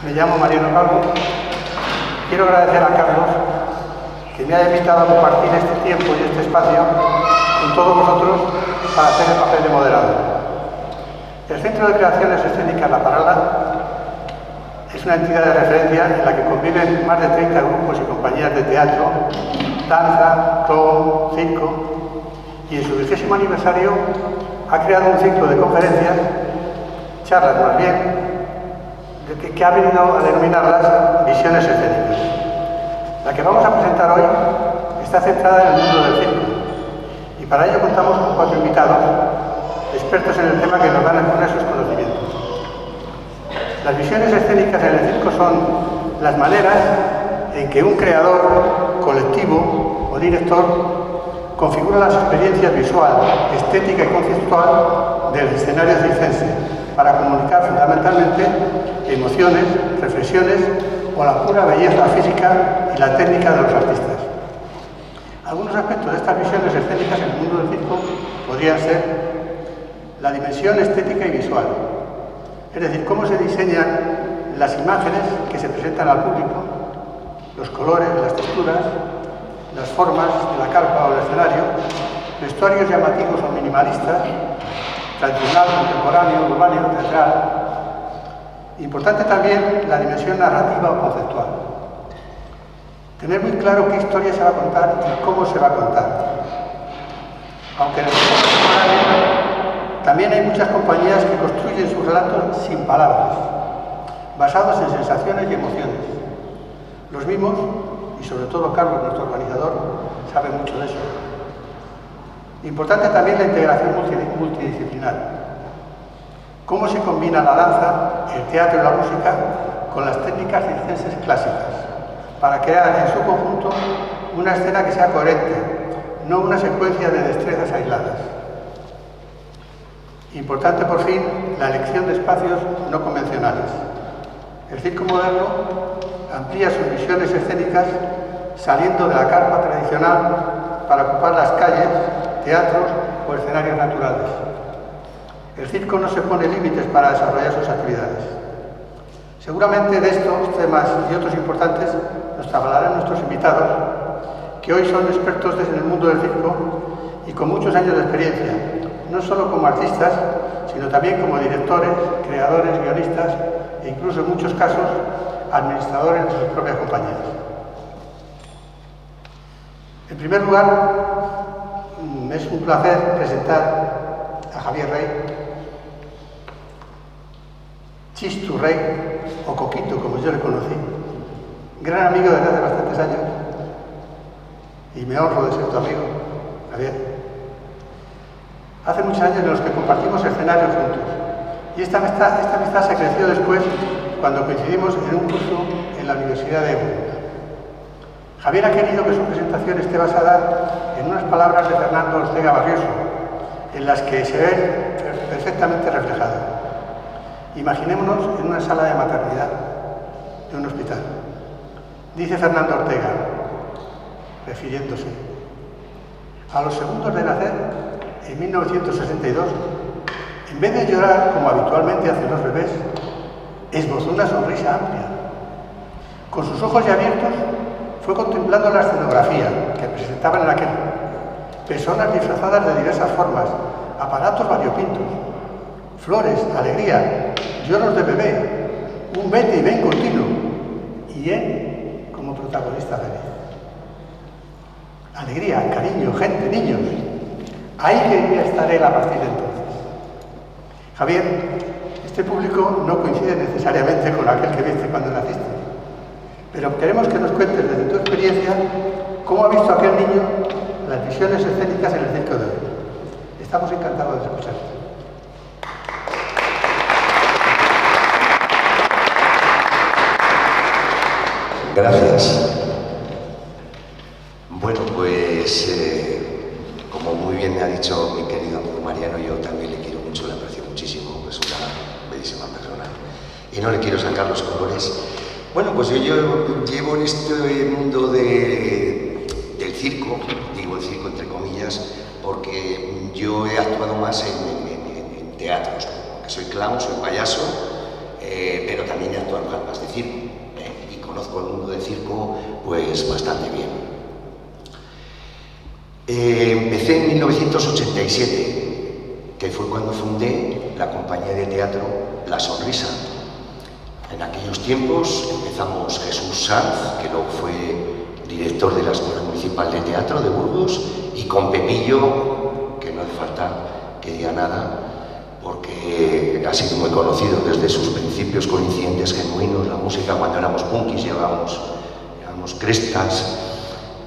Me llamo Mariano Calvo. Quiero agradecer a Carlos que me haya invitado a compartir este tiempo y este espacio con todos vosotros para hacer el papel de moderador. El Centro de Creaciones Escénicas La Parala es una entidad de referencia en la que conviven más de 30 grupos y compañías de teatro, danza, clown, circo, y en su 20º aniversario ha creado un ciclo de conferencias, charlas más bien, que ha venido a denominarlas visiones escénicas. La que vamos a presentar hoy está centrada en el mundo del circo, y para ello contamos con 4 invitados, expertos en el tema que nos van a exponer sus conocimientos. Las visiones escénicas en el circo son las maneras en que un creador, colectivo o director configura las experiencias visual, estética y conceptual del escenario circense para comunicar fundamentalmente emociones, reflexiones o la pura belleza física y la técnica de los artistas. Algunos aspectos de estas visiones escénicas en el mundo del circo podrían ser la dimensión estética y visual, es decir, cómo se diseñan las imágenes que se presentan al público, los colores, las texturas, las formas de la carpa o el escenario, vestuarios llamativos o minimalistas, tradicional, contemporáneo, urbano, teatral. Importante también la dimensión narrativa o conceptual. Tener muy claro qué historia se va a contar y cómo se va a contar. Aunque en el mundo contemporáneo también hay muchas compañías que construyen sus relatos sin palabras, basados en sensaciones y emociones. Los mismos, y sobre todo Carlos, nuestro organizador, sabe mucho de eso. Importante también la integración multidisciplinar. Cómo se combina la danza, el teatro y la música con las técnicas circenses clásicas para crear en su conjunto una escena que sea coherente, no una secuencia de destrezas aisladas. Importante, por fin, la elección de espacios no convencionales. El circo moderno amplía sus visiones escénicas saliendo de la carpa tradicional para ocupar las calles, teatros o escenarios naturales. El circo no se pone límites para desarrollar sus actividades. Seguramente de estos temas y otros importantes nos hablarán nuestros invitados, que hoy son expertos en el mundo del circo y con muchos años de experiencia, no solo como artistas, sino también como directores, creadores, guionistas e incluso en muchos casos administradores de sus propias compañías. En primer lugar, es un placer presentar a Javier Rey, Chistu Rey, o Coquito, como yo le conocí, gran amigo desde hace bastantes años, y me honro de ser tu amigo, Javier. Hace muchos años en los que compartimos escenarios juntos, y esta amistad se creció después cuando coincidimos en un curso en la Universidad de Evo. Javier ha querido que su presentación esté basada en unas palabras de Fernando Ortega Barrioso, en las que se ve perfectamente reflejado. Imaginémonos en una sala de maternidad de un hospital. Dice Fernando Ortega, refiriéndose: a los segundos de nacer, en 1962, en vez de llorar como habitualmente hacen los bebés, esbozó una sonrisa amplia. Con sus ojos ya abiertos, fue contemplando la escenografía que presentaban en aquel. Personas disfrazadas de diversas formas, aparatos variopintos, flores, alegría, lloros de bebé, un vete y ven continuo, y él como protagonista feliz. Alegría, cariño, gente, niños. Ahí quería estar él a partir de entonces. Javier, este público no coincide necesariamente con aquel que viste cuando naciste, pero queremos que nos cuentes desde tu experiencia cómo ha visto aquel niño las visiones escénicas en el circo de hoy. Estamos encantados de escucharte. Gracias. Bueno, pues como muy bien me ha dicho mi querido amigo Mariano, yo también le quiero mucho, le aprecio muchísimo, es una bellísima persona y no le quiero sacar los colores. Bueno, pues yo llevo en este mundo del circo, digo el circo entre comillas, porque yo he actuado más en teatros, porque soy clown, soy payaso, pero también he actuado obras de circo, y conozco el mundo del circo pues bastante bien. Empecé en 1987, que fue cuando fundé la compañía de teatro La Sonrisa. En aquellos tiempos empezamos Jesús Sanz, que luego fue director de la Escuela Municipal de Teatro de Burgos, y con Pepillo, que no hace falta que diga nada, porque ha sido muy conocido desde sus principios con Incidentes Genuinos, la música cuando éramos punkis, llevábamos crestas,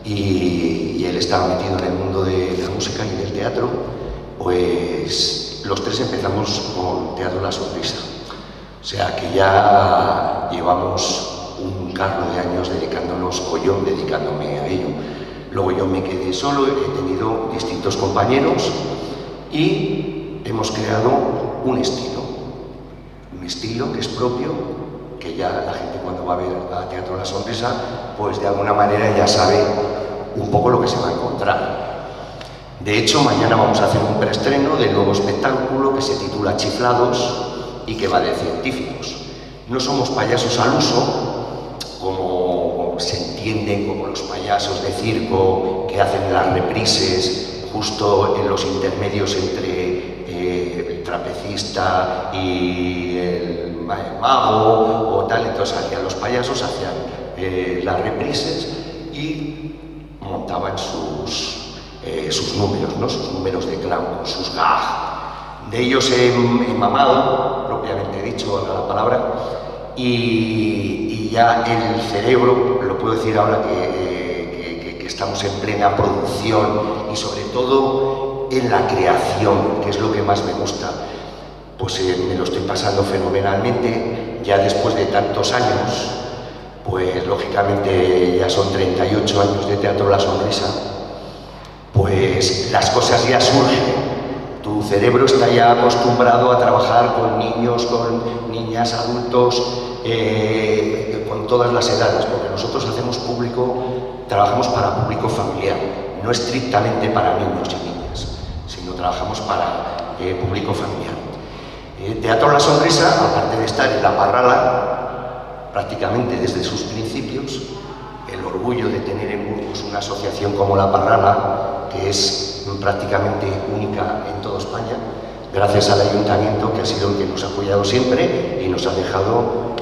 y él estaba metido en el mundo de la música y del teatro. Pues los tres empezamos con Teatro La Sonrisa. O sea que ya llevamos un carro de años dedicándonos, o yo dedicándome a ello. Luego yo me quedé solo, he tenido distintos compañeros y hemos creado un estilo que es propio, que ya la gente cuando va a ver a Teatro La Sonrisa, pues de alguna manera ya sabe un poco lo que se va a encontrar. De hecho, mañana vamos a hacer un preestreno del nuevo espectáculo que se titula Chiflados y que va de científicos. No somos payasos al uso, como se entienden como los payasos de circo que hacen las reprises justo en los intermedios entre el trapecista y el mago o tal. Entonces hacían los payasos, hacían las reprises y montaban sus números, ¿no? Sus números de clown, sus gags. De ellos he mamado, propiamente dicho, la palabra, y ya el cerebro, lo puedo decir ahora que estamos en plena producción y sobre todo en la creación, que es lo que más me gusta, pues me lo estoy pasando fenomenalmente. Ya después de tantos años, pues lógicamente ya son 38 años de Teatro La Sonrisa, pues las cosas ya surgen. Tu cerebro está ya acostumbrado a trabajar con niños, con niñas, adultos, con todas las edades, porque nosotros trabajamos para público familiar, no estrictamente para niños y niñas, sino trabajamos para público familiar. Teatro La Sonrisa, aparte de estar en La Parrala, prácticamente desde sus principios, el orgullo de tener en Burgos una asociación como La Parrala, que es prácticamente única en toda España, gracias al Ayuntamiento, que ha sido el que nos ha apoyado siempre y nos ha dejado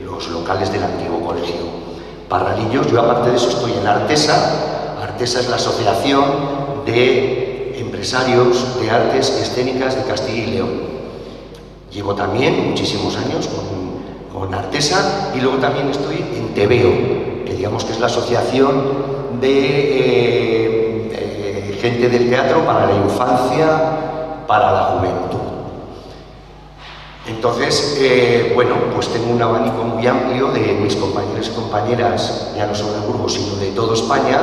los locales del antiguo colegio Parralillos. Yo aparte de eso estoy en Artesa. Artesa es la asociación de empresarios de artes escénicas de Castilla y León. Llevo también muchísimos años con Artesa, y luego también estoy en Teveo, que digamos que es la asociación de gente del teatro para la infancia, para la juventud. Entonces, bueno, pues tengo un abanico muy amplio de mis compañeros y compañeras, ya no solo de Burgos, sino de toda España,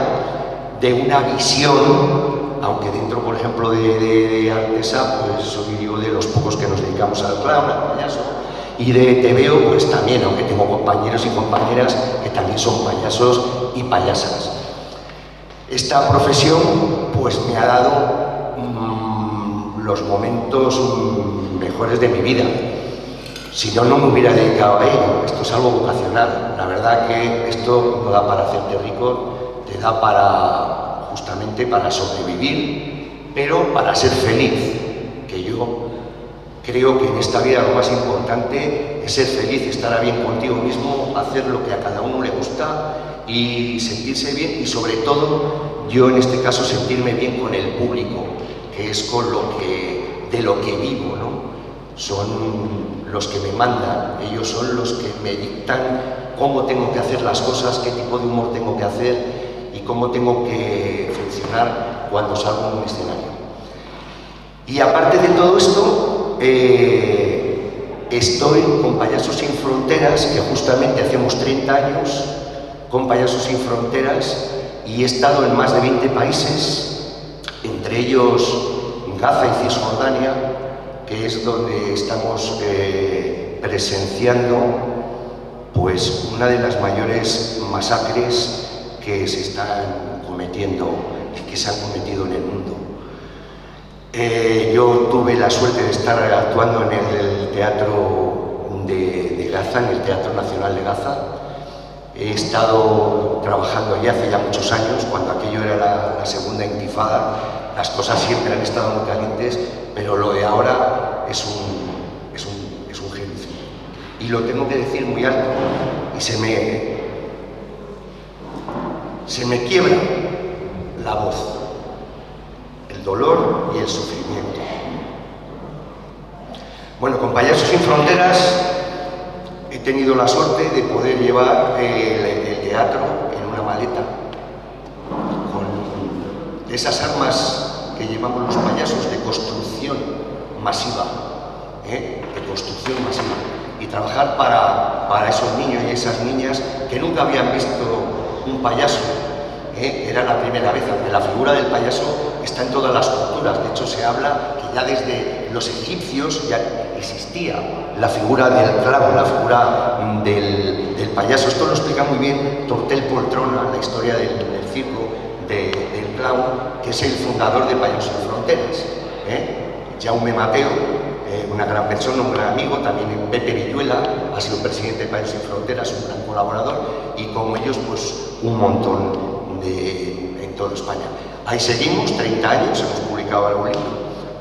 de una visión, aunque dentro, por ejemplo, de Artesa, pues soy yo de los pocos que nos dedicamos al clown, al payaso, y de Teveo, pues también, aunque tengo compañeros y compañeras que también son payasos y payasas. Esta profesión pues me ha dado los momentos mejores de mi vida. Si no, no me hubiera dedicado a ello. Esto es algo vocacional. La verdad que esto no da para hacerte rico, te da justamente para sobrevivir, pero para ser feliz, que yo creo que en esta vida lo más importante es ser feliz, estar bien contigo mismo, hacer lo que a cada uno le gusta y sentirse bien, y sobre todo, yo en este caso, sentirme bien con el público, que es de lo que vivo, ¿no? Son los que me mandan, ellos son los que me dictan cómo tengo que hacer las cosas, qué tipo de humor tengo que hacer y cómo tengo que funcionar cuando salgo en un escenario. Y aparte de todo esto, estoy con Payasos Sin Fronteras, que justamente hacemos 30 años con Payasos Sin Fronteras, y he estado en más de 20 países, entre ellos Gaza y Cisjordania, que es donde estamos presenciando pues una de las mayores masacres que se están cometiendo y que se han cometido en el mundo. Yo tuve la suerte de estar actuando en el teatro de Gaza, en el Teatro Nacional de Gaza. He estado trabajando allí hace ya muchos años, cuando aquello era la segunda intifada. Las cosas siempre han estado muy calientes, pero lo de ahora es un genocidio. Y lo tengo que decir muy alto, y se me quiebra la voz, el dolor y el sufrimiento. Bueno, con Payasos Sin Fronteras he tenido la suerte de poder llevar el teatro en una maleta, con esas armas que llevamos los payasos de construcción masiva, y trabajar para esos niños y esas niñas que nunca habían visto un payaso. Era la primera vez, aunque la figura del payaso está en todas las culturas. De hecho, se habla que ya desde los egipcios ya existía la figura del clown, la figura del payaso. Esto lo explica muy bien Tortel Poltrona, la historia del circo del clown, que es el fundador de Payasos Sin Fronteras. Jaume Mateo, una gran persona, un gran amigo, también Pepe Villuela, ha sido presidente de Payasos Sin Fronteras, un gran colaborador, y como ellos, pues un montón en toda España. Ahí seguimos, 30 años, hemos publicado algún libro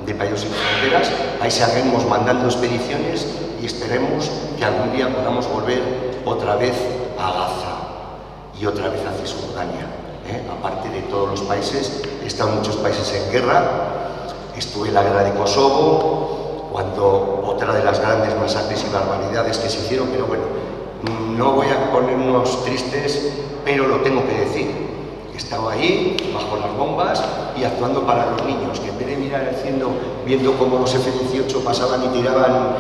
de Payasos Sin Fronteras, ahí seguimos mandando expediciones y esperemos que algún día podamos volver otra vez a Gaza y otra vez a Cisjordania. Aparte de todos los países, he estado en muchos países en guerra, estuve en la guerra de Kosovo, cuando otra de las grandes masacres y barbaridades que se hicieron, pero bueno, no voy a ponernos tristes, pero lo tengo que decir. Estaba ahí, bajo las bombas y actuando para los niños, que en vez de mirar al cielo, viendo cómo los F-18 pasaban y tiraban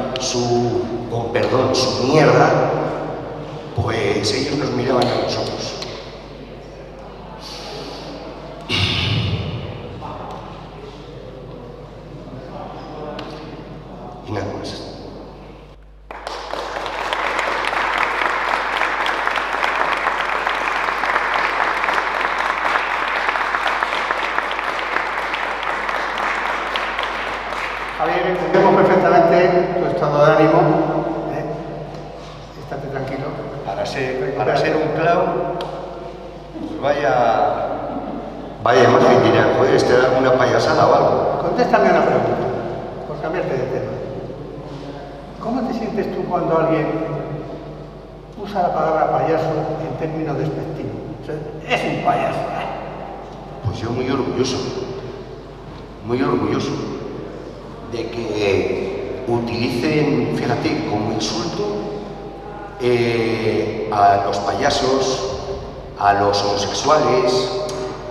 con perdón, su mierda, pues ellos nos miraban a nosotros. Y nada más. Javier, entendemos perfectamente tu estado de ánimo. Estate tranquilo. Para ser un clown, pues vaya imagen, dirán, ¿puedes tener alguna payasada o algo? Contéstame una pregunta, por cambiarte de tema. ¿Cómo te sientes tú cuando alguien usa la palabra payaso en términos despectivos? O sea, es un payaso. Pues yo muy orgulloso de que utilicen, fíjate, como insulto a los payasos, a los homosexuales,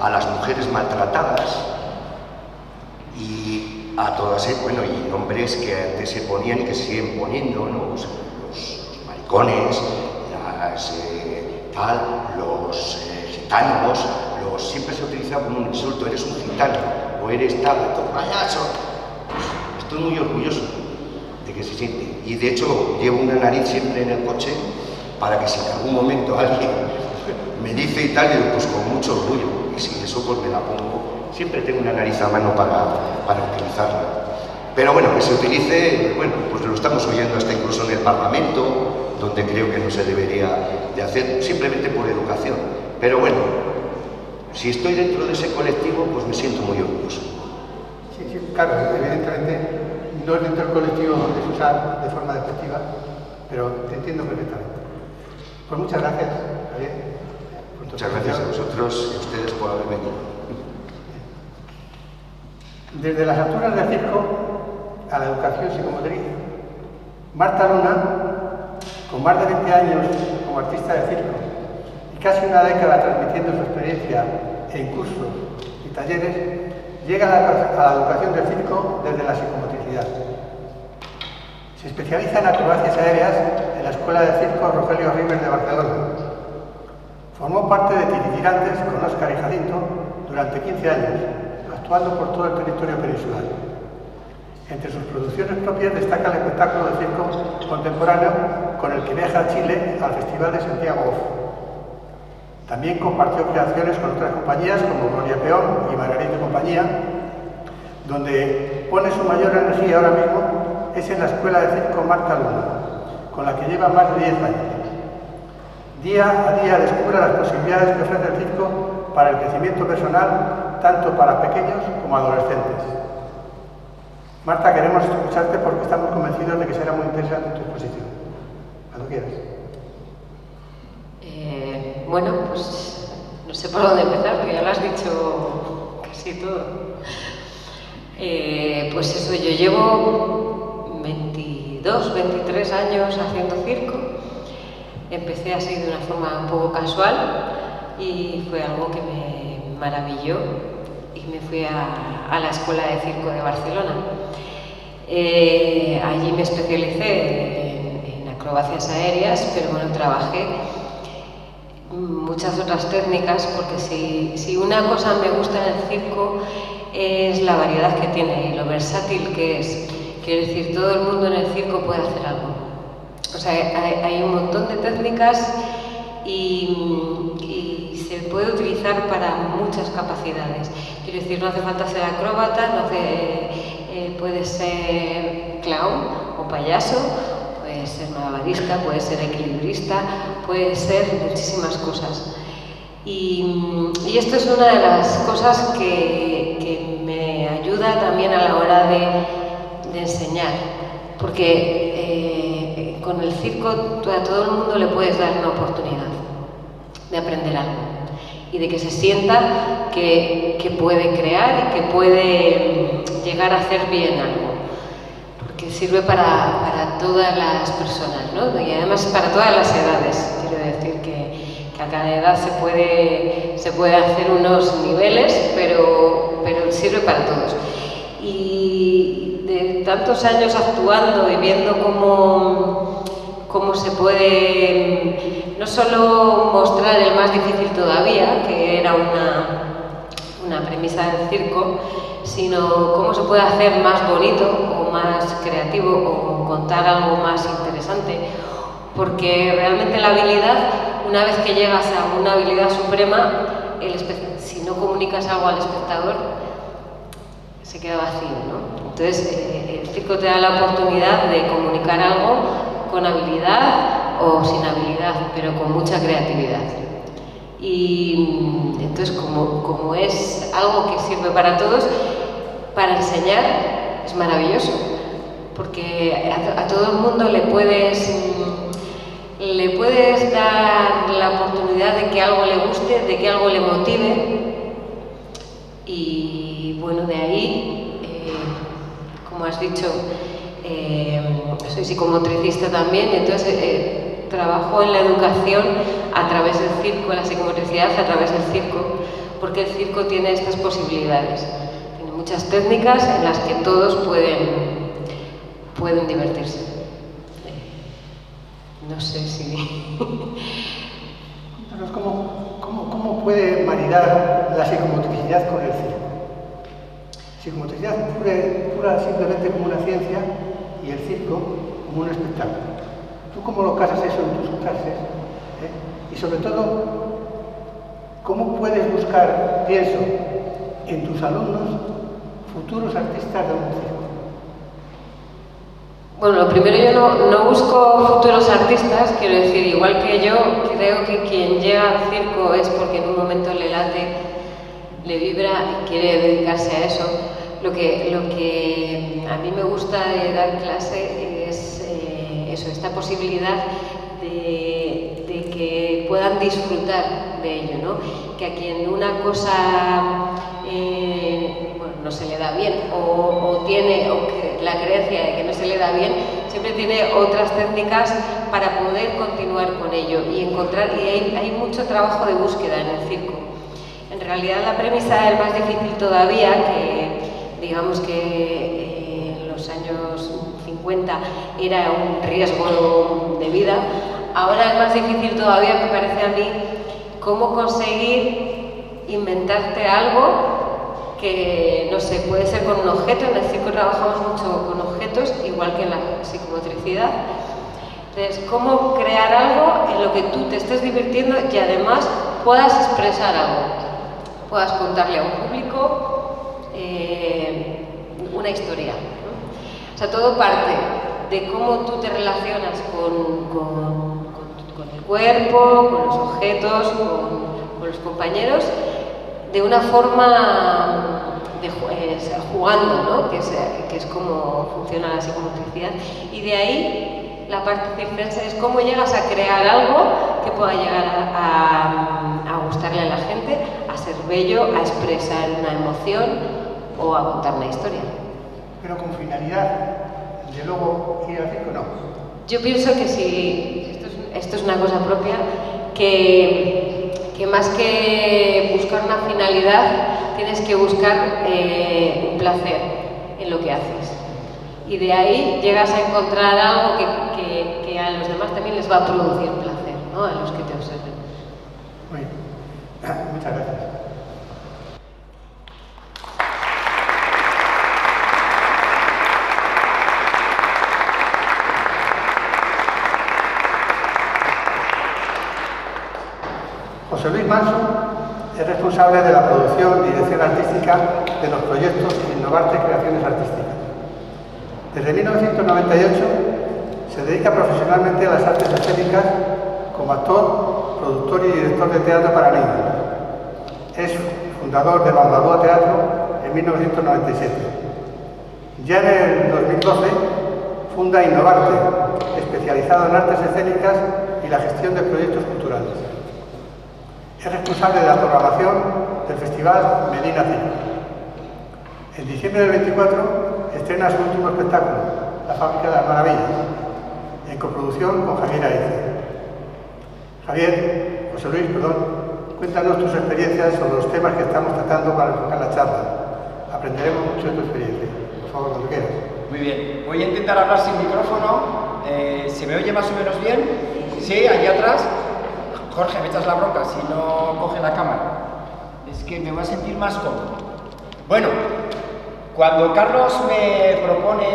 a las mujeres maltratadas y a todas, bueno, y nombres que antes se ponían y que se siguen poniendo, ¿no? Los maricones, los gitanos, siempre se utiliza como un insulto, eres un gitano o eres tal, payaso. Estoy muy orgulloso de que se siente, y de hecho llevo una nariz siempre en el coche para que si en algún momento alguien me dice y tal, yo pues con mucho orgullo, y si eso pues me la pongo, siempre tengo una nariz a mano para utilizarla. Pero bueno, que se utilice, bueno, pues lo estamos oyendo hasta incluso en el Parlamento, donde creo que no se debería de hacer, simplemente por educación. Pero bueno, si estoy dentro de ese colectivo, pues me siento muy orgulloso. Sí, claro, evidentemente no es dentro del colectivo donde se usa de forma despectiva, pero te entiendo perfectamente. Pues muchas gracias, Javier. Muchas gracias a vosotros y a ustedes por haber venido. Desde las alturas del circo a la educación psicomotriz, Marta Luna, con más de 20 años como artista de circo y casi una década transmitiendo su experiencia en cursos y talleres, llega a la educación del circo desde la psicomotricidad. Se especializa en acrobacias aéreas en la Escuela de Circo Rogelio Rivers de Barcelona. Formó parte de Tititirantes con Óscar y Jacinto durante 15 años, actuando por todo el territorio peninsular. Entre sus producciones propias destaca el espectáculo de circo contemporáneo con el que viaja a Chile al Festival de Santiago Off. También compartió creaciones con otras compañías como Gloria Peón y Margarita y Compañía, donde pone su mayor energía ahora mismo es en la Escuela de Circo Marta Luna, con la que lleva más de 10 años. Día a día descubre las posibilidades que ofrece el circo para el crecimiento personal, tanto para pequeños como adolescentes. Marta, queremos escucharte porque estamos convencidos de que será muy interesante tu exposición. Cuando quieras. Bueno, pues no sé por dónde empezar, porque ya lo has dicho casi todo. Pues eso, yo llevo 22, 23 años haciendo circo. Empecé así de una forma un poco casual y fue algo que me maravilló y me fui a la Escuela de Circo de Barcelona. Allí me especialicé en acrobacias aéreas, pero bueno, trabajé muchas otras técnicas, porque si una cosa me gusta en el circo es la variedad que tiene y lo versátil que es. Quiero decir, todo el mundo en el circo puede hacer algo. O sea, hay un montón de técnicas y se puede utilizar para muchas capacidades. Quiero decir, no hace falta ser acróbata, puede ser clown o payaso, puede ser malabarista, puede ser equilibrista, puede ser muchísimas cosas. Y esto es una de las cosas que me ayuda también a la hora de enseñar, porque con el circo a todo el mundo le puedes dar una oportunidad de aprender algo y de que se sienta que puede crear y que puede llegar a hacer bien algo, porque sirve para todas las personas, ¿no? Y además para todas las edades. Quiero decir que a cada edad se puede hacer unos niveles, pero sirve para todos. Y de tantos años actuando y viendo cómo se puede no solo mostrar el más difícil todavía, que era una premisa del circo, sino cómo se puede hacer más bonito o más creativo o contar algo más interesante, porque realmente la habilidad, una vez que llegas a una habilidad suprema, si no comunicas algo al espectador, se queda vacío, ¿no? Entonces, el circo te da la oportunidad de comunicar algo con habilidad o sin habilidad, pero con mucha creatividad. Y entonces, como es algo que sirve para todos, para enseñar es maravilloso, porque a todo el mundo le puedes dar la oportunidad de que algo le guste, de que algo le motive. Y bueno, de ahí, como has dicho, soy psicomotricista también, entonces trabajo en la educación a través del circo, en la psicomotricidad a través del circo, porque el circo tiene estas posibilidades, tiene muchas técnicas en las que todos pueden divertirse. No sé si... ¿Cómo puede maridar la psicomotricidad con el circo? Psicomotricidad pura simplemente como una ciencia y el circo como un espectáculo. ¿Tú cómo lo casas eso en tus clases? Y sobre todo, ¿cómo puedes buscar, pienso, en tus alumnos futuros artistas de un circo? Bueno, lo primero, yo no busco futuros artistas, quiero decir, igual que yo, creo que quien llega al circo es porque en un momento le late, le vibra y quiere dedicarse a eso. Lo que a mí me gusta de dar clase es eso, esta posibilidad de que puedan disfrutar de ello, ¿no? Que a quien una cosa no se le da bien o que la creencia de que no se le da bien, siempre tiene otras técnicas para poder continuar con ello y encontrar, y hay mucho trabajo de búsqueda en el circo. En realidad la premisa es más difícil todavía, que digamos que en los años 50 era un riesgo de vida. Ahora es más difícil todavía, me parece a mí, cómo conseguir inventarte algo que, no sé, puede ser con un objeto. En el circo trabajamos mucho con objetos, igual que en la psicomotricidad. Entonces, cómo crear algo en lo que tú te estés divirtiendo y además puedas expresar algo, puedas contarle a un público una historia, ¿no? O sea, todo parte de cómo tú te relacionas con el cuerpo, con los objetos, con los compañeros, de una forma jugando, ¿no? que es como funciona la psicomotricidad. Y de ahí la parte circense es cómo llegas a crear algo que pueda llegar a gustarle a la gente, a ser bello, a expresar una emoción o a contar una historia. Pero con finalidad de luego ir al circo, no. Yo pienso que si esto es una cosa propia, que más que buscar una finalidad, tienes que buscar un placer en lo que haces. Y de ahí llegas a encontrar algo que a los demás también les va a producir placer, ¿no? A los que te observen. Muy bien. Muchas gracias. José Luis Manso es responsable de la producción y dirección artística de los proyectos Innovarte Creaciones Artísticas. Desde 1998 se dedica profesionalmente a las artes escénicas como actor, productor y director de teatro para niños. Es fundador de Bambalúa Teatro en 1997. Ya en el 2012 funda Innovarte, especializado en artes escénicas y la gestión de proyectos culturales. Es responsable de la programación del Festival Medina Circo. En diciembre del 24 estrena su último espectáculo, La Fábrica de las Maravillas, en coproducción con Javier Aice. José Luis, cuéntanos tus experiencias sobre los temas que estamos tratando para enfocar la charla. Aprenderemos mucho de tu experiencia. Por favor, cuando quieras. Muy bien, voy a intentar hablar sin micrófono. ¿Se me oye más o menos bien? Sí, allí atrás. Jorge, me echas la bronca si no coge la cámara. Es que me voy a sentir más cómodo. Bueno, cuando Carlos me propone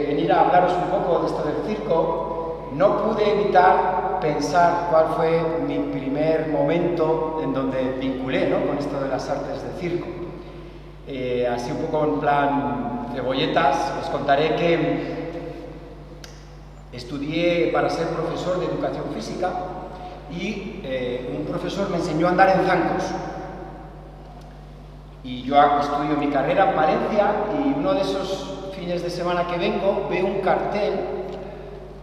venir a hablaros un poco de esto del circo, no pude evitar pensar cuál fue mi primer momento en donde vinculé, ¿no?, con esto de las artes de circo. Así un poco en plan cebolletas, os contaré que estudié para ser profesor de educación física y un profesor me enseñó a andar en zancos. Y yo estudio mi carrera en Valencia y uno de esos fines de semana que vengo veo un cartel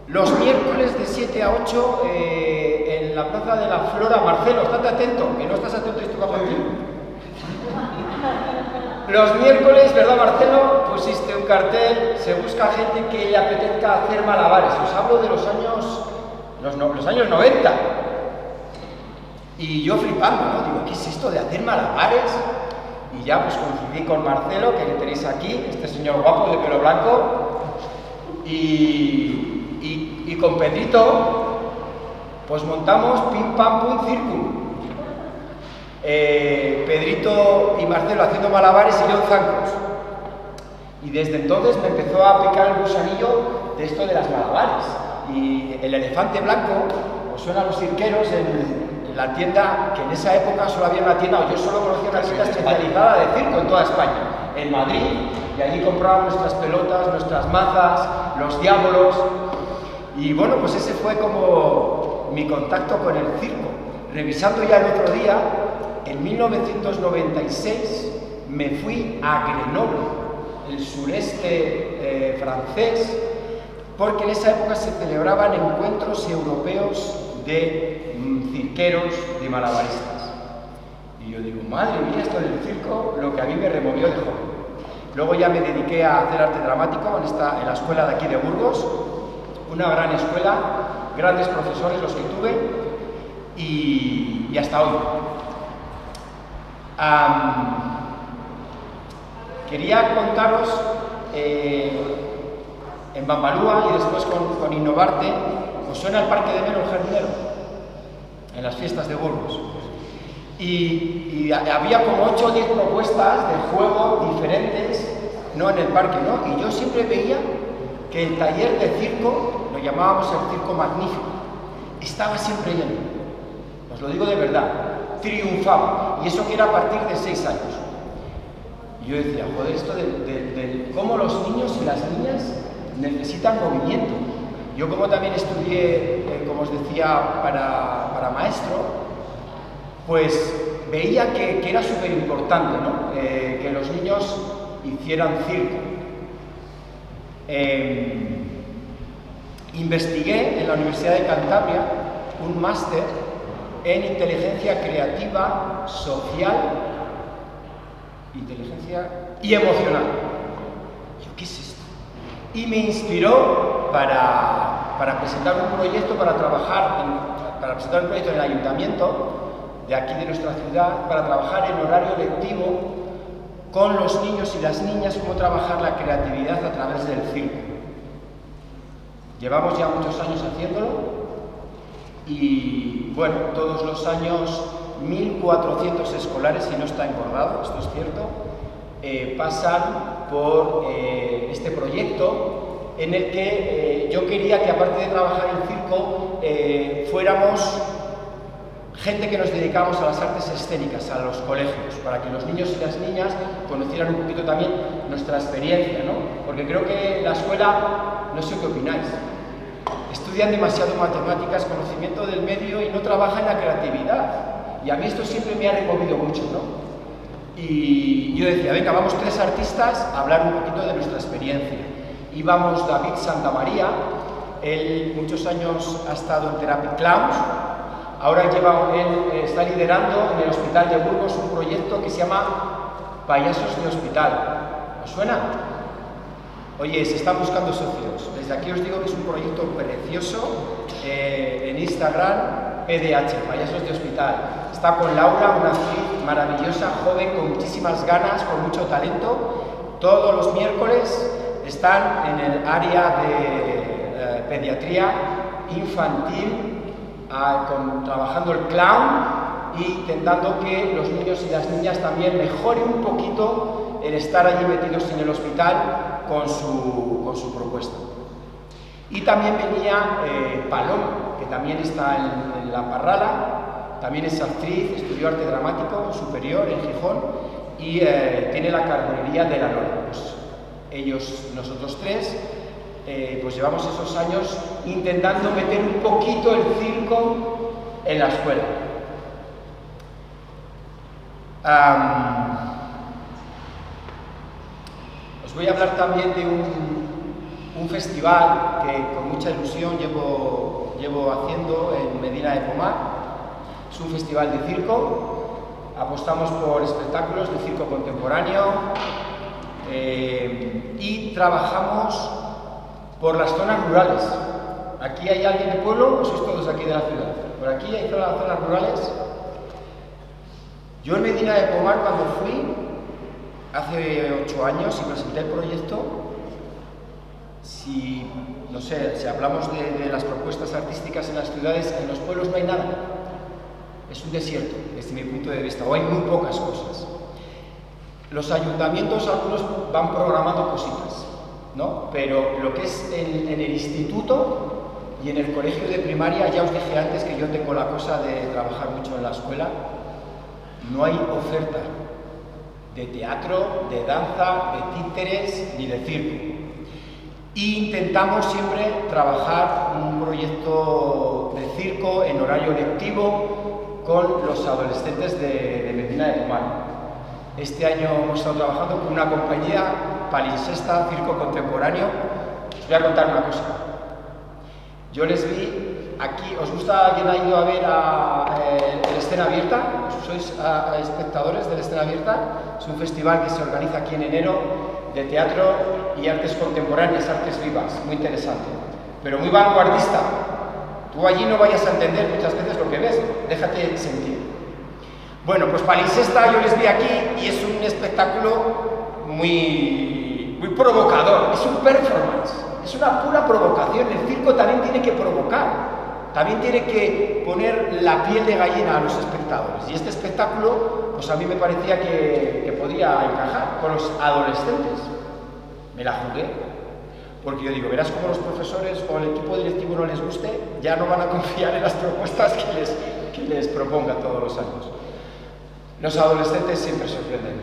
los miércoles de 7 a 8 en la Plaza de la Flora. Marcelo, estate atento, que no estás atento y esto va contigo. Los miércoles, ¿verdad, Marcelo? Pusiste un cartel, se busca gente que le apetezca hacer malabares. Os hablo de los años 90. Y yo flipando, ¿no? Digo, ¿qué es esto de hacer malabares? Y ya pues coincidí con Marcelo, que le tenéis aquí, este señor guapo de pelo blanco, y con Pedrito, pues montamos Pim Pam Pum Circum. Pedrito y Marcelo haciendo malabares y yo en zancos. Y desde entonces me empezó a picar el gusanillo de esto de las malabares. Y el elefante blanco, os suena a los cirqueros en la tienda, que en esa época solo había una tienda, o yo solo conocía una tienda especializada de circo en toda España, en Madrid, y allí comprábamos nuestras pelotas, nuestras mazas, los diábolos, y bueno, pues ese fue como mi contacto con el circo. Revisando ya el otro día, en 1996 me fui a Grenoble, el sureste francés, porque en esa época se celebraban encuentros europeos de cirqueros, de malabaristas. Y yo digo, madre mía, esto del circo, lo que a mí me removió de joven. Luego ya me dediqué a hacer arte dramático en la escuela de aquí de Burgos, una gran escuela, grandes profesores los que tuve, y hasta hoy. Quería contaros en Bambalúa y después con Innovarte. ¿Os suena el Parque de Mero, el jardinero? En las fiestas de Burgos. Y había como 8 o 10 propuestas de juego diferentes, no en el parque, ¿no? Y yo siempre veía que el taller de circo, lo llamábamos el Circo Magnífico, estaba siempre lleno. Os lo digo de verdad, triunfaba. Y eso que era a partir de 6 años. Y yo decía, joder, esto de cómo los niños y las niñas necesitan movimiento. Yo como también estudié, como os decía, para maestro, pues veía que era súper importante, ¿no? Que los niños hicieran circo. Investigué en la Universidad de Cantabria un máster en inteligencia creativa, social, inteligencia y emocional. Yo, ¿qué es esto? Y me inspiró para presentar un proyecto, para presentar un proyecto en el ayuntamiento de aquí de nuestra ciudad, para trabajar en horario lectivo con los niños y las niñas, cómo trabajar la creatividad a través del circo. Llevamos ya muchos años haciéndolo y, bueno, todos los años 1.400 escolares, si no está engordado, esto es cierto, pasan por este proyecto en el que yo quería que, aparte de trabajar en circo, fuéramos gente que nos dedicamos a las artes escénicas, a los colegios, para que los niños y las niñas conocieran un poquito también nuestra experiencia, ¿no? Porque creo que la escuela, no sé qué opináis, estudian demasiado matemáticas, conocimiento del medio y no trabajan la creatividad. Y a mí esto siempre me ha removido mucho, ¿no? Y yo decía, venga, vamos 3 artistas a hablar un poquito de nuestra experiencia. Íbamos David Santamaría, él muchos años ha estado en Therapy Clowns. Ahora él está liderando en el Hospital de Burgos un proyecto que se llama Payasos de Hospital. ¿Os suena? Oye, se están buscando socios. Desde aquí os digo que es un proyecto precioso. En Instagram, PDH, Payasos de Hospital. Está con Laura, una actriz maravillosa, joven, con muchísimas ganas, con mucho talento. Todos los miércoles están en el área de pediatría infantil, trabajando el clown y intentando que los niños y las niñas también mejoren un poquito el estar allí metidos en el hospital con su propuesta. Y también venía Paloma, que también está en La Parrala, también es actriz, estudió arte dramático superior en Gijón y tiene la carbonería de la Lora. Pues nosotros 3, pues llevamos esos años intentando meter un poquito el circo en la escuela. Os voy a hablar también de un festival que con mucha ilusión llevo haciendo en Medina de Pomar. Es un festival de circo. Apostamos por espectáculos de circo contemporáneo y trabajamos por las zonas rurales. ¿Aquí hay alguien de pueblo o sois todos aquí de la ciudad? ¿Por aquí hay zonas rurales? Yo en Medina de Pomar, cuando fui hace 8 años y presenté el proyecto, si hablamos de las propuestas artísticas en las ciudades, en los pueblos no hay nada. Es un desierto, desde mi punto de vista, o hay muy pocas cosas. Los ayuntamientos, algunos van programando cositas, ¿no? Pero lo que es en el instituto y en el colegio de primaria, ya os dije antes que yo tengo la cosa de trabajar mucho en la escuela, no hay oferta de teatro, de danza, de títeres ni de circo. Y intentamos siempre trabajar un proyecto de circo en horario lectivo con los adolescentes de Medina de Pomar. Este año hemos estado trabajando con una compañía, Palinsesta, Circo Contemporáneo. Os voy a contar una cosa. Yo les vi aquí, ¿os gusta alguien ha ido a ver el Escena Abierta? ¿Sois espectadores del Escena Abierta? Es un festival que se organiza aquí en enero de teatro y artes contemporáneas, artes vivas, muy interesante, pero muy vanguardista. Tú allí no vayas a entender muchas veces lo que ves, déjate sentir. Bueno, pues Palinsesta yo les vi aquí y es un espectáculo muy provocador, es un performance, es una pura provocación. El circo también tiene que provocar, también tiene que poner la piel de gallina a los espectadores, y este espectáculo pues a mí me parecía que podía encajar con los adolescentes. Me la jugué, porque yo digo, verás cómo los profesores o el equipo directivo no les guste, ya no van a confiar en las propuestas que les proponga todos los años. Los adolescentes siempre sorprenden.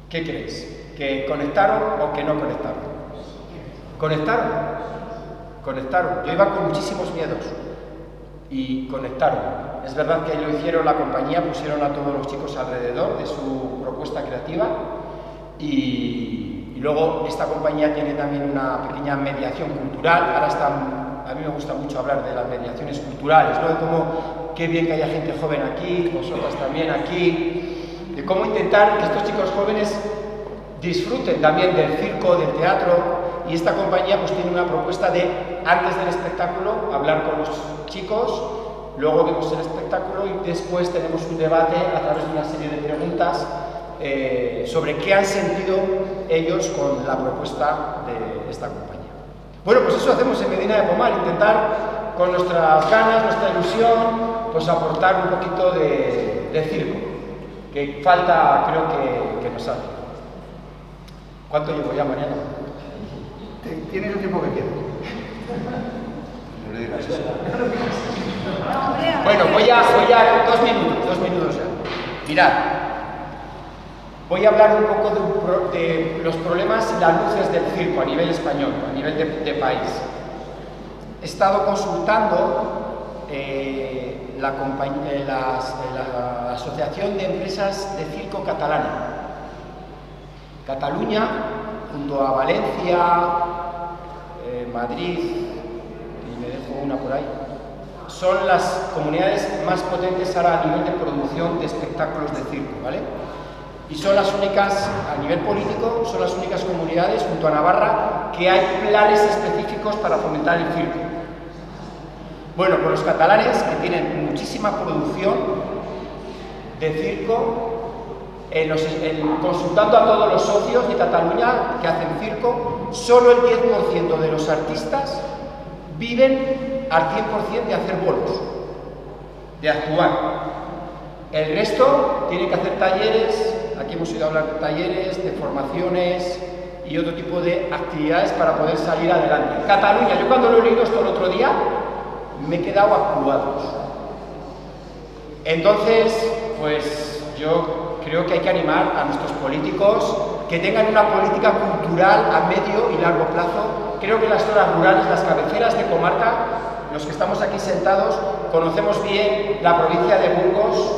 ¿Qué creéis? ¿Que conectaron o que no conectaron? Conectaron. Yo iba con muchísimos miedos y conectaron. Es verdad que lo hicieron la compañía, pusieron a todos los chicos alrededor de su propuesta creativa y luego esta compañía tiene también una pequeña mediación cultural. Ahora a mí me gusta mucho hablar de las mediaciones culturales, ¿no? De cómo, qué bien que haya gente joven aquí, vosotras también aquí, de cómo intentar que estos chicos jóvenes disfruten también del circo, del teatro. Y esta compañía pues tiene una propuesta de, antes del espectáculo, hablar con los chicos, luego vemos el espectáculo y después tenemos un debate a través de una serie de preguntas sobre qué han sentido ellos con la propuesta de esta compañía. Bueno, pues eso hacemos en Medina de Pomar, intentar con nuestras ganas, nuestra ilusión, pues aportar un poquito de circo, que falta, creo que nos hace. ¿Cuánto llevo ya, Mariano? Tienes el tiempo que quieras. No le digas eso. Bueno, voy a 2 minutos ya. Mirad, voy a hablar un poco de los problemas y las luces del circo a nivel español, a nivel de país. He estado consultando la Asociación de Empresas de Circo Catalana. Cataluña, junto a Valencia, Madrid, y me dejo una por ahí, son las comunidades más potentes ahora a nivel de producción de espectáculos de circo, ¿vale? Y son las únicas, a nivel político, son las únicas comunidades, junto a Navarra, que hay planes específicos para fomentar el circo. Bueno, pues los catalanes, que tienen muchísima producción de circo, consultando a todos los socios de Cataluña que hacen circo, solo el 10% de los artistas viven al 100% de hacer bolos, de actuar. El resto tiene que hacer talleres, aquí hemos oído hablar de talleres, de formaciones y otro tipo de actividades para poder salir adelante. Cataluña, yo cuando lo he leído esto el otro día, me he quedado acuados. Entonces, pues yo creo que hay que animar a nuestros políticos que tengan una política cultural a medio y largo plazo. Creo que las zonas rurales, las cabeceras de comarca, los que estamos aquí sentados, conocemos bien la provincia de Burgos,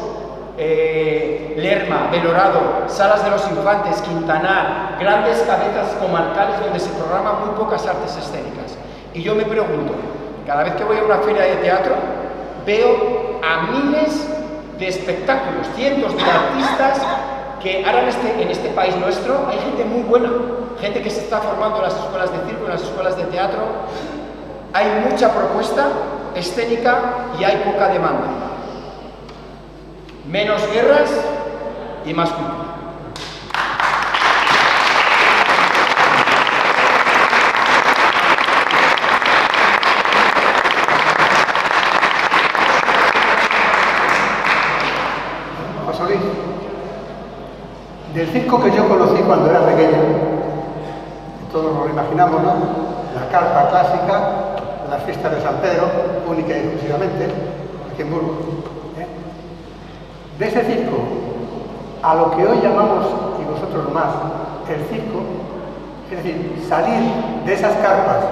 Lerma, Belorado, Salas de los Infantes, Quintanar, grandes cabezas comarcales donde se programan muy pocas artes escénicas. Y yo me pregunto, cada vez que voy a una feria de teatro, veo a miles de espectáculos, cientos de artistas que ahora en este país nuestro hay gente muy buena, gente que se está formando en las escuelas de circo, en las escuelas de teatro. Hay mucha propuesta escénica y hay poca demanda. Menos guerras y más cultura. José Luis, del circo que yo conocí cuando era pequeño, todos nos lo imaginamos, ¿no? La carpa clásica, las fiestas de San Pedro, única y exclusivamente, aquí en Burgos. De ese circo a lo que hoy llamamos, y vosotros más, el circo, es decir, salir de esas carpas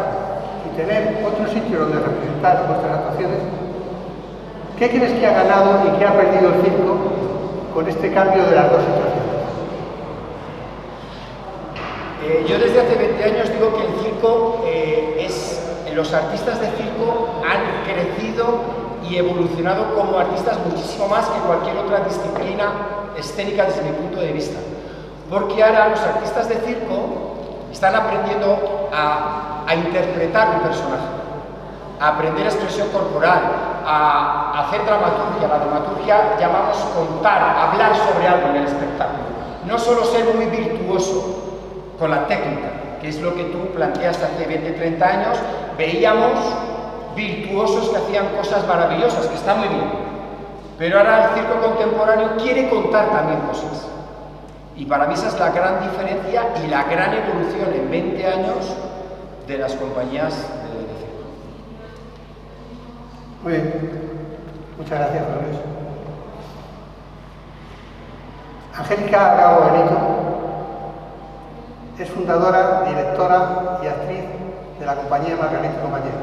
y tener otro sitio donde representar vuestras actuaciones, ¿qué crees que ha ganado y qué ha perdido el circo con este cambio de las dos situaciones? Yo desde hace 20 años digo que el circo los artistas de circo han crecido y evolucionado como artistas muchísimo más que cualquier otra disciplina escénica desde mi punto de vista. Porque ahora los artistas de circo están aprendiendo a interpretar un personaje, a aprender expresión corporal, a hacer dramaturgia. La dramaturgia llamamos contar, hablar sobre algo en el espectáculo. No solo ser muy virtuoso con la técnica, que es lo que tú planteaste hace 20, 30 años, veíamos virtuosos que hacían cosas maravillosas, que está muy bien, pero ahora el circo contemporáneo quiere contar también cosas. Y para mí esa es la gran diferencia y la gran evolución en 20 años de las compañías de circo. Muy bien, muchas gracias, José Luis. Angélica Gago Benito es fundadora, directora y actriz de la compañía Margarita y compañía.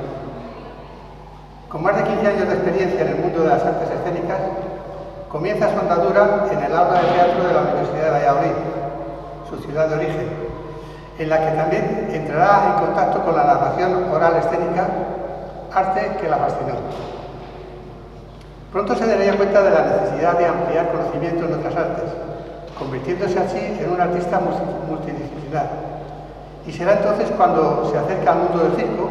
Con más de 15 años de experiencia en el mundo de las artes escénicas, comienza su andadura en el aula de teatro de la Universidad de Valladolid, su ciudad de origen, en la que también entrará en contacto con la narración oral escénica, arte que la fascinó. Pronto se daría cuenta de la necesidad de ampliar conocimiento en otras artes, convirtiéndose así en un artista multidisciplinar. Y será entonces cuando se acerca al mundo del circo,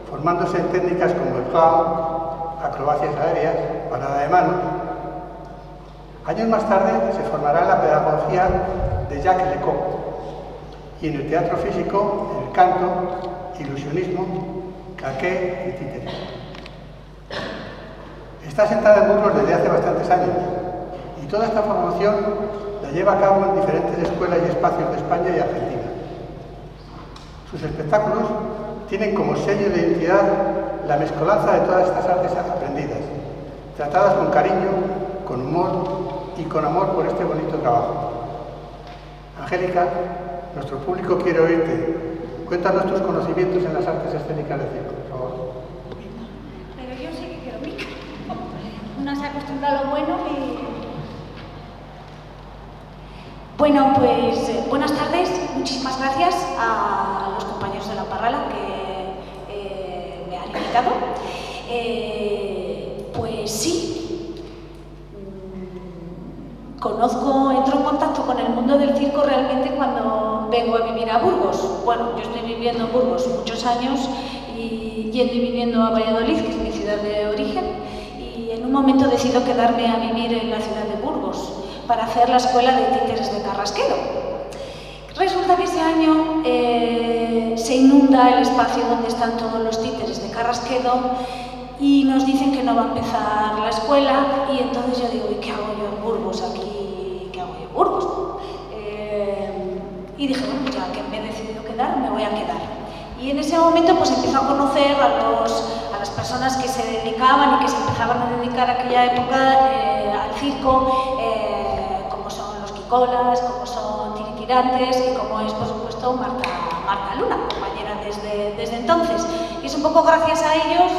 formándose en técnicas como el clown, acrobacias aéreas, parada de manos. Años más tarde se formará en la pedagogía de Jacques Lecoq y en el teatro físico, en el canto, ilusionismo, claqué y títeres. Está sentada en Burgos desde hace bastantes años y toda esta formación la lleva a cabo en diferentes escuelas y espacios de España y Argentina. Sus espectáculos tienen como sello de identidad la mezcolanza de todas estas artes aprendidas, tratadas con cariño, con humor y con amor por este bonito trabajo. Angélica, nuestro público quiere oírte. Cuéntanos tus conocimientos en las artes escénicas del circo, por favor. Pero yo sí que quiero micro. Una se acostumbra a lo bueno y... Bueno, pues buenas tardes. Muchísimas gracias a los compañeros de La Parrala que me han invitado. Pues sí, entro en contacto con el mundo del circo realmente cuando vengo a vivir a Burgos. Bueno, yo estoy viviendo en Burgos muchos años y yendo y viniendo a Valladolid, que es mi ciudad de origen, y en un momento decido quedarme a vivir en la ciudad de Burgos para hacer la escuela de títeres de Carrasquedo. Resulta que ese año se inunda el espacio donde están todos los títeres de Carrasquedo y nos dicen que no va a empezar la escuela y entonces yo digo, ¿y qué hago yo en Burgos aquí? ¿Qué hago yo en Burgos? Y dije, bueno, ya que me he decidido quedar, me voy a quedar. Y en ese momento pues empiezo a conocer a las personas que se dedicaban y que se empezaban a dedicar a aquella época al circo, como son los Quicolas, como son Tiritirantes y como es, por supuesto, Marta Luna, compañera desde entonces. Y es un poco gracias a ellos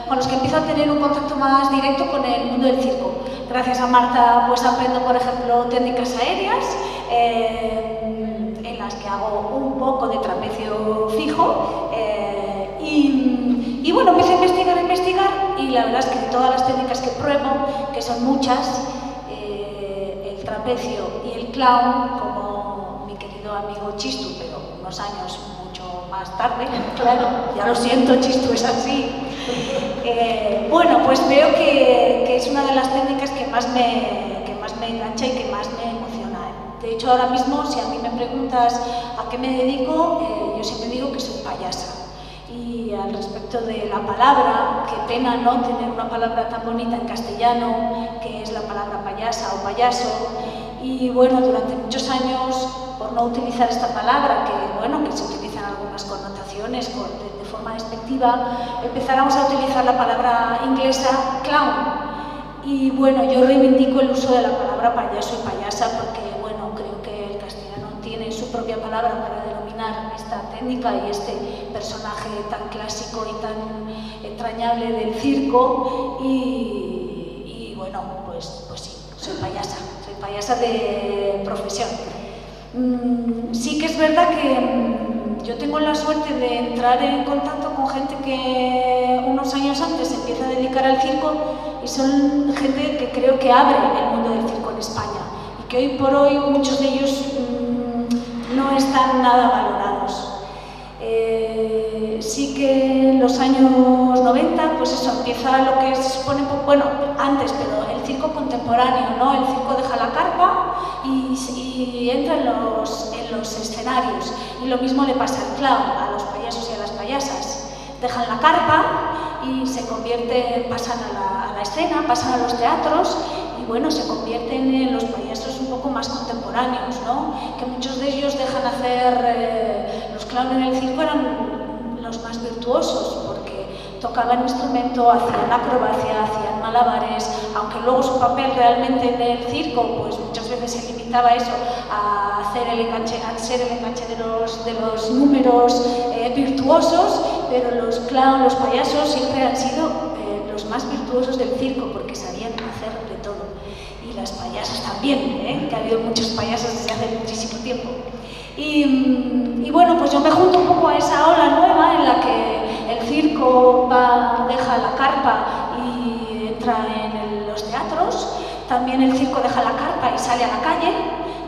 con los que empiezo a tener un contacto más directo con el mundo del circo. Gracias a Marta pues aprendo, por ejemplo, técnicas aéreas, en las que hago un poco de trapecio fijo y bueno, empiezo a investigar y la verdad es que todas las técnicas que pruebo, que son muchas, el trapecio y el clown, como mi querido amigo Chistu, pero unos años mucho más tarde, claro, ya lo siento, Chistu es así. Bueno, pues veo que es una de las técnicas que más me engancha y que más me emociona. De hecho, ahora mismo, si a mí me preguntas a qué me dedico, yo siempre digo que soy payasa. Y al respecto de la palabra, qué pena no tener una palabra tan bonita en castellano, que es la palabra payasa o payaso. Y bueno, durante muchos años, por no utilizar esta palabra, que se utiliza en algunas connotaciones de forma despectiva, empezáramos a utilizar la palabra inglesa clown. Y bueno, yo reivindico el uso de la palabra payaso y payasa porque, bueno, creo que el castellano tiene su propia palabra para denominar esta técnica y este personaje tan clásico y tan entrañable del circo. Y bueno, pues sí, soy payasa de profesión. Sí que es verdad que yo tengo la suerte de entrar en contacto con gente que unos años antes se empieza a dedicar al circo y son gente que creo que abre el mundo del circo en España y que hoy por hoy muchos de ellos no están nada valorados. Sí que en los años 90, pues eso, empieza lo que se supone, bueno, antes, pero el circo contemporáneo, ¿no? El circo deja la carpa y entra en los escenarios. Y lo mismo le pasa al clown, a los payasos y a las payasas. Dejan la carpa y pasan a la escena, pasan a los teatros y bueno, se convierten en los payasos un poco más contemporáneos, ¿no? Que muchos de ellos dejan hacer, los clowns en el circo eran los más virtuosos porque tocaban instrumento, hacían acrobacia, hacían malabares, aunque luego su papel realmente en el circo pues muchas veces se limitaba a eso, a ser el enganche de los números virtuosos, pero los clowns, los payasos siempre han sido los más virtuosos del circo porque sabían hacer de todo. Y las payasas también, que ha habido muchos payasos desde hace muchísimo tiempo. Y bueno, pues yo me junto un poco a esa ola nueva en la que el circo deja la carpa y entra en los teatros. También el circo deja la carpa y sale a la calle,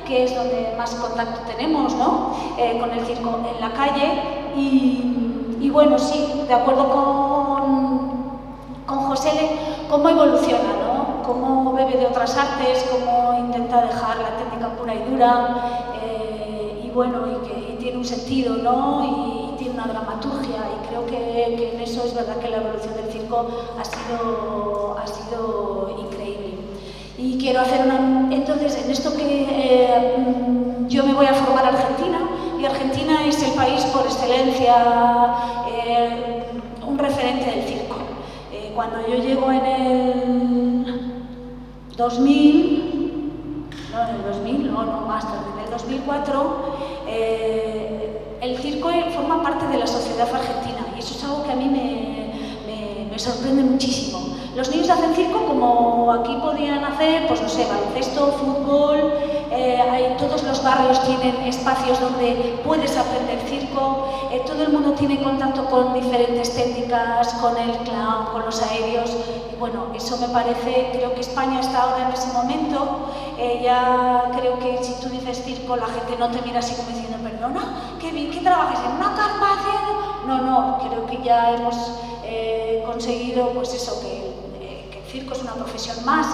que es donde más contacto tenemos, ¿no? Con el circo en la calle. Y bueno, sí, de acuerdo con Josele, cómo evoluciona, ¿no? Cómo bebe de otras artes, cómo intenta dejar la técnica pura y dura. Y bueno, y que tiene un sentido, ¿no? Y tiene una dramaturgia, y creo que en eso es verdad que la evolución del circo ha sido increíble. Y quiero hacer entonces, en esto que yo me voy a formar a Argentina, y Argentina es el país por excelencia, un referente del circo. Cuando yo llego en el 2000, no, más tarde, en el 2004, el circo forma parte de la sociedad argentina, y eso es algo que a mí me sorprende muchísimo. Los niños hacen circo como aquí podían hacer, pues no sé, baloncesto, fútbol, todos los barrios tienen espacios donde puedes aprender circo, todo el mundo tiene contacto con diferentes técnicas, con el clown, con los aéreos, y bueno, eso me parece, creo que España está ahora en ese momento, ya creo que si tú dices circo la gente no te mira así como diciendo, perdona, ¿qué trabajas en una carpa haciendo? No, creo que ya hemos conseguido pues eso, que el circo es una profesión más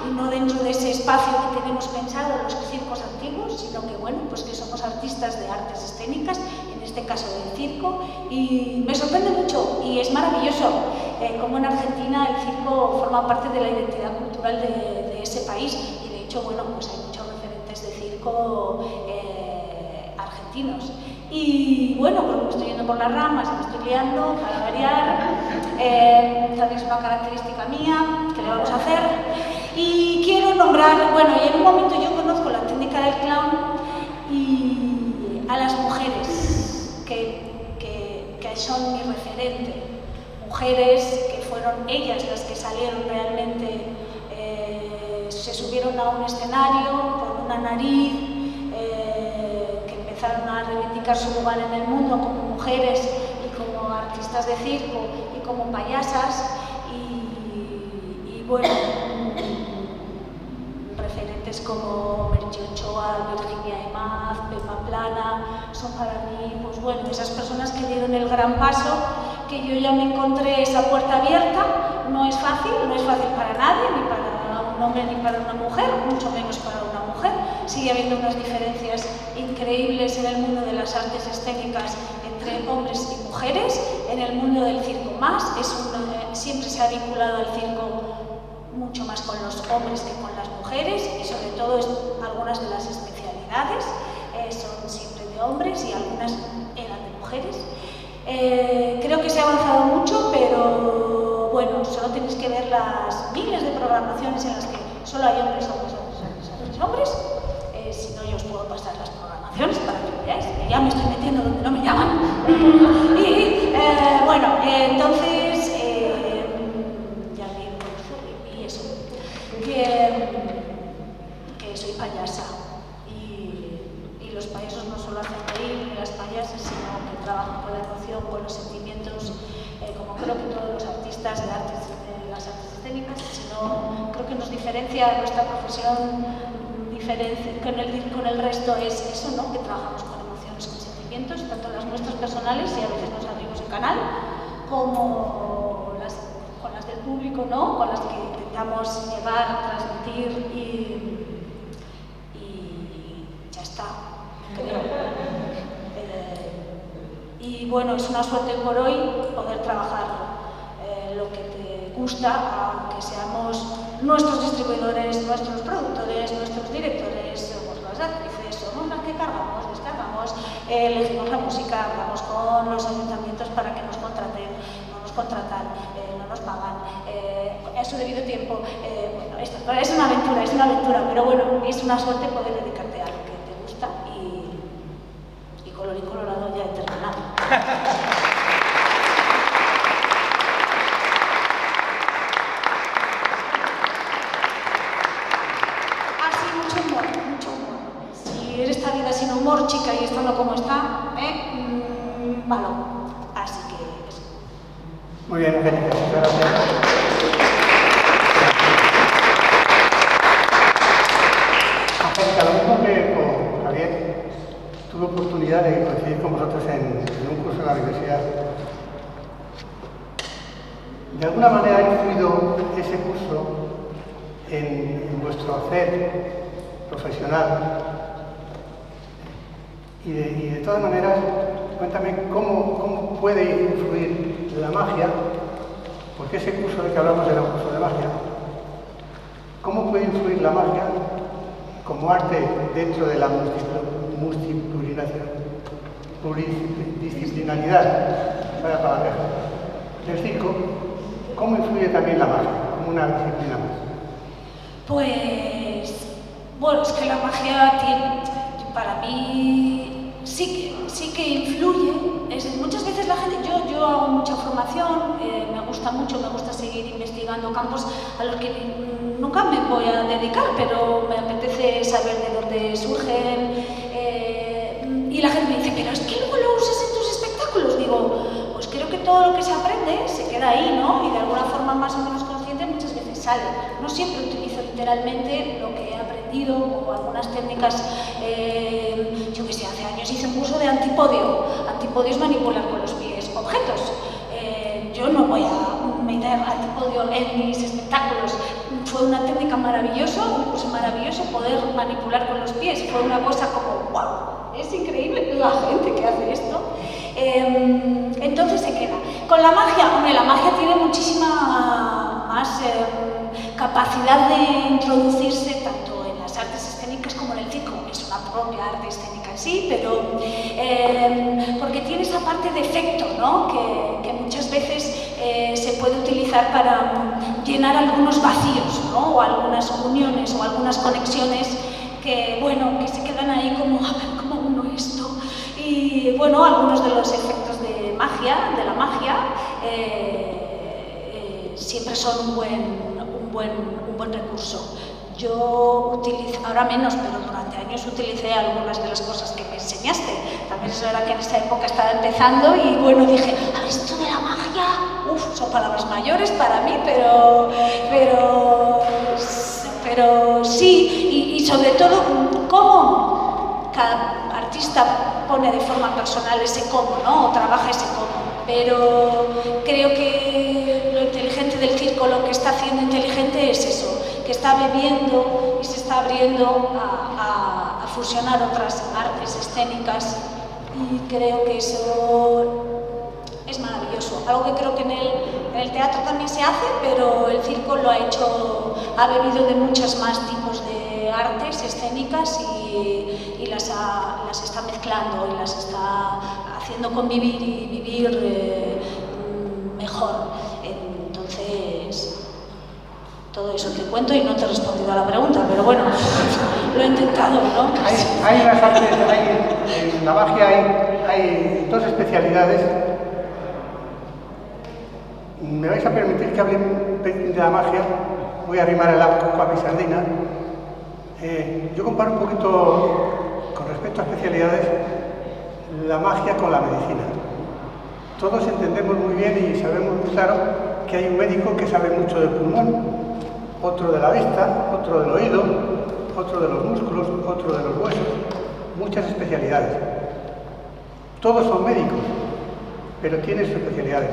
y no dentro de ese espacio que tenemos pensado los circos antiguos, sino que bueno, pues que somos artistas de artes escénicas, en este caso del circo, y me sorprende mucho y es maravilloso como en Argentina el circo forma parte de la identidad cultural de ese país, y de hecho bueno, pues hay muchos referentes de circo argentinos. Y bueno, pues me estoy yendo por las ramas, me estoy liando, para variar, también es una característica mía, que le vamos a hacer. Y quiero nombrar, bueno, y en un momento yo conozco la técnica del clown y a las mujeres que son mi referente, mujeres que fueron ellas las que salieron realmente, se subieron a un escenario con una nariz, empezaron a reivindicar su lugar en el mundo como mujeres y como artistas de circo y como payasas y bueno, referentes como Merche Ochoa, Virginia Emaz, Pepa Plana, son para mí, pues bueno, esas personas que dieron el gran paso, que yo ya me encontré esa puerta abierta. No es fácil para nadie, ni para un hombre ni para una mujer, mucho menos para una mujer. Sigue habiendo unas diferencias increíbles en el mundo de las artes escénicas entre hombres y mujeres, en el mundo del circo más, siempre se ha vinculado al circo mucho más con los hombres que con las mujeres, y sobre todo algunas de las especialidades son siempre de hombres y algunas eran de mujeres. Creo que se ha avanzado mucho, pero bueno, solo tenéis que ver las miles de programaciones en las que solo hay hombres. Si no, yo os puedo pasar las programaciones para que veáis, que ya me estoy metiendo donde no me llaman. Y bueno, entonces, ya vi y eso, que soy payasa. Y los payasos no solo hacen reír, ni las payasas, sino que trabajan con la emoción, con los sentimientos, como creo que todos los artistas de las artes escénicas, sino creo que nos diferencia nuestra profesión con el resto es eso, ¿no? Que trabajamos con emociones, con sentimientos, tanto las nuestras personales, y a veces nos abrimos el canal, como con las del público, ¿no? Con las que intentamos llevar, transmitir y ya está, creo. Y bueno, es una suerte por hoy poder trabajar lo que te gusta, aunque seamos nuestros distribuidores, nuestros productores, nuestros directores, somos las actrices, somos las que cargamos, descargamos, elegimos la música, hablamos con los ayuntamientos para que nos contraten, no nos podemos contratar, no nos pagan, a su debido tiempo. Bueno, es una aventura, pero bueno, es una suerte poder dedicarte a lo que te gusta y colorín colorado ya he terminado. Si eres esta vida sin humor, chica, y estando como está, malo. Así que eso. Muy bien, Angélica, muchas gracias. Angélica, lo mismo que con Javier, tuve oportunidad de coincidir con vosotros en un curso en la universidad. ¿De alguna manera ha influido ese curso en vuestro hacer profesional? Y de todas maneras, cuéntame cómo puede influir la magia, porque ese curso del que hablamos era un curso de magia. ¿Cómo puede influir la magia como arte dentro de la multidisciplinaridad del circo? ¿Cómo influye también la magia como una disciplina más? Pues, bueno, es que la magia tiene, para mí sí que influye. Muchas veces la gente, yo hago mucha formación, me gusta seguir investigando campos a los que nunca me voy a dedicar, pero me apetece saber de dónde surgen. Y la gente me dice, pero es que luego lo usas en tus espectáculos. Digo, pues creo que todo lo que se aprende se queda ahí, ¿no? Y de alguna forma más o menos consciente muchas veces sale. No siempre utilizo literalmente lo que he aprendido o algunas técnicas. Yo que sé, hace años hice un curso de antipodio. Antipodio es manipular con los pies objetos. Yo no voy a meter antipodio en mis espectáculos. Fue una técnica maravillosa, un curso maravilloso, poder manipular con los pies. Fue una cosa como, wow, es increíble la gente que hace esto. Entonces se queda. Con la magia, hombre, la magia tiene muchísima más capacidad de introducirse tanto en las artes escénicas como en el circo. Es una propia arte escénica en sí, pero porque tiene esa parte de efecto, ¿no? que muchas veces se puede utilizar para llenar algunos vacíos, ¿no? O algunas uniones o algunas conexiones que, bueno, que se quedan ahí como, a ver, ¿cómo uno esto? Y bueno, algunos de los efectos de la magia, siempre son un buen recurso. Yo utilizo, ahora menos, pero durante años utilicé algunas de las cosas que me enseñaste. También es verdad que en esa época estaba empezando y bueno, dije, esto de la magia, son palabras mayores para mí, pero sí, y sobre todo, cómo cada artista pone de forma personal ese cómo, ¿no? O trabaja ese cómo. Pero creo que lo inteligente del circo, lo que está haciendo inteligente es eso, que está bebiendo y se está abriendo a fusionar otras artes escénicas, y creo que eso es maravilloso. Algo que creo que en el teatro también se hace, pero el circo lo ha bebido de muchos más tipos de artes escénicas y las está mezclando y las está haciendo convivir y vivir mejor. Entonces, todo eso te cuento y no te he respondido a la pregunta, pero bueno, lo he intentado, ¿no? Hay unas artes, en la magia hay dos especialidades. Me vais a permitir que hable de la magia, voy a arrimar el arco a mi sardina. Yo comparo un poquito, con respecto a especialidades, la magia con la medicina. Todos entendemos muy bien y sabemos muy claro que hay un médico que sabe mucho del pulmón, otro de la vista, otro del oído, otro de los músculos, otro de los huesos, muchas especialidades. Todos son médicos, pero tienen sus especialidades.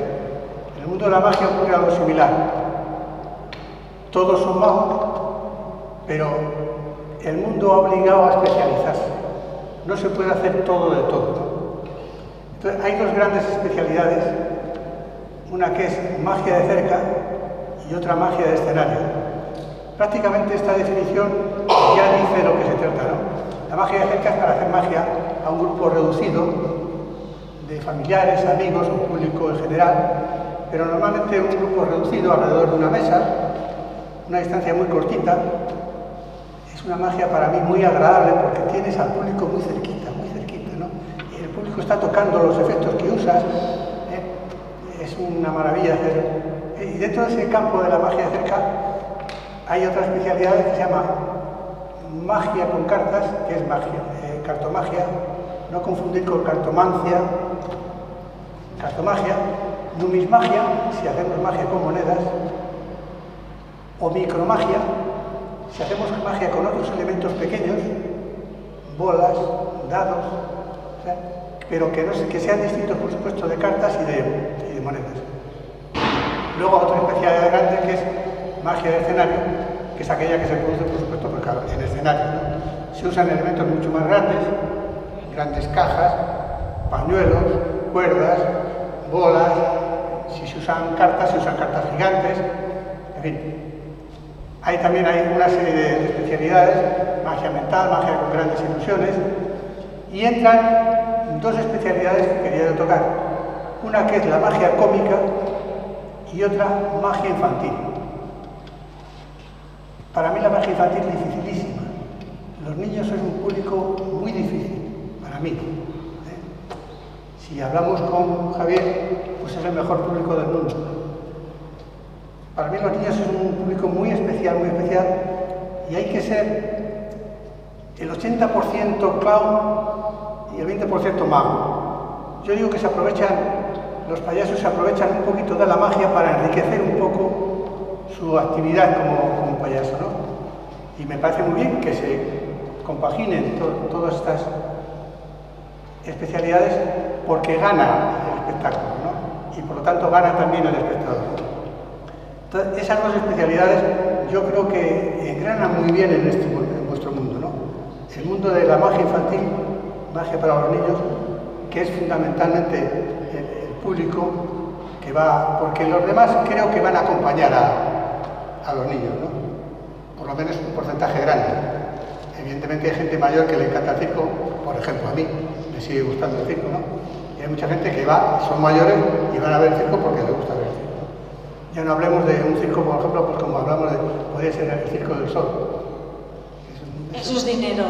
En el mundo de la magia ocurre algo similar. Todos son magos, pero el mundo ha obligado a especializarse. No se puede hacer todo de todo. Entonces, hay dos grandes especialidades, una que es magia de cerca y otra magia de escenario. Prácticamente esta definición ya dice lo que se trata, ¿no? La magia de cerca es para hacer magia a un grupo reducido de familiares, amigos o público en general, pero normalmente un grupo reducido alrededor de una mesa, una distancia muy cortita. Es una magia para mí muy agradable porque tienes al público muy cerquita, ¿no? Y el público está tocando los efectos que usas, es una maravilla hacer. Y dentro de ese campo de la magia de cerca hay otra especialidad que se llama magia con cartas, que es magia, cartomagia, no confundir con cartomancia, cartomagia, numismagia, si hacemos magia con monedas, o micromagia, si hacemos magia con otros elementos pequeños, bolas, dados, ¿sí? Pero que sean distintos, por supuesto, de cartas y de monedas. Luego otra especialidad grande que es magia de escenario, que es aquella que se produce, por supuesto, porque claro, en escenario, ¿no? Se usan elementos mucho más grandes cajas, pañuelos, cuerdas, bolas. Si se usan cartas gigantes, en fin. También hay una serie de especialidades, magia mental, magia con grandes ilusiones, y entran dos especialidades que quería tocar. Una que es la magia cómica y otra magia infantil. Para mí la magia infantil es dificilísima. Los niños son un público muy difícil, para mí. Si hablamos con Javier, pues es el mejor público del mundo. Para mí los niños es un público muy especial, y hay que ser el 80% clown y el 20% mago. Yo digo que los payasos se aprovechan un poquito de la magia para enriquecer un poco su actividad como payaso, ¿no? Y me parece muy bien que se compaginen todas estas especialidades porque gana el espectáculo, ¿no? Y por lo tanto gana también el espectador. Entonces, esas dos especialidades yo creo que engranan muy bien en vuestro mundo, ¿no? El mundo de la magia infantil, magia para los niños, que es fundamentalmente el público que va, porque los demás creo que van a acompañar a los niños, ¿no? Por lo menos un porcentaje grande. Evidentemente hay gente mayor que le encanta el circo, por ejemplo a mí, me sigue gustando el circo, ¿no? Y hay mucha gente que son mayores y van a ver el circo porque les gusta ver el circo. Ya no hablemos de un circo, por ejemplo, pues como hablamos podría ser el Circo del Sol. Eso es dinero.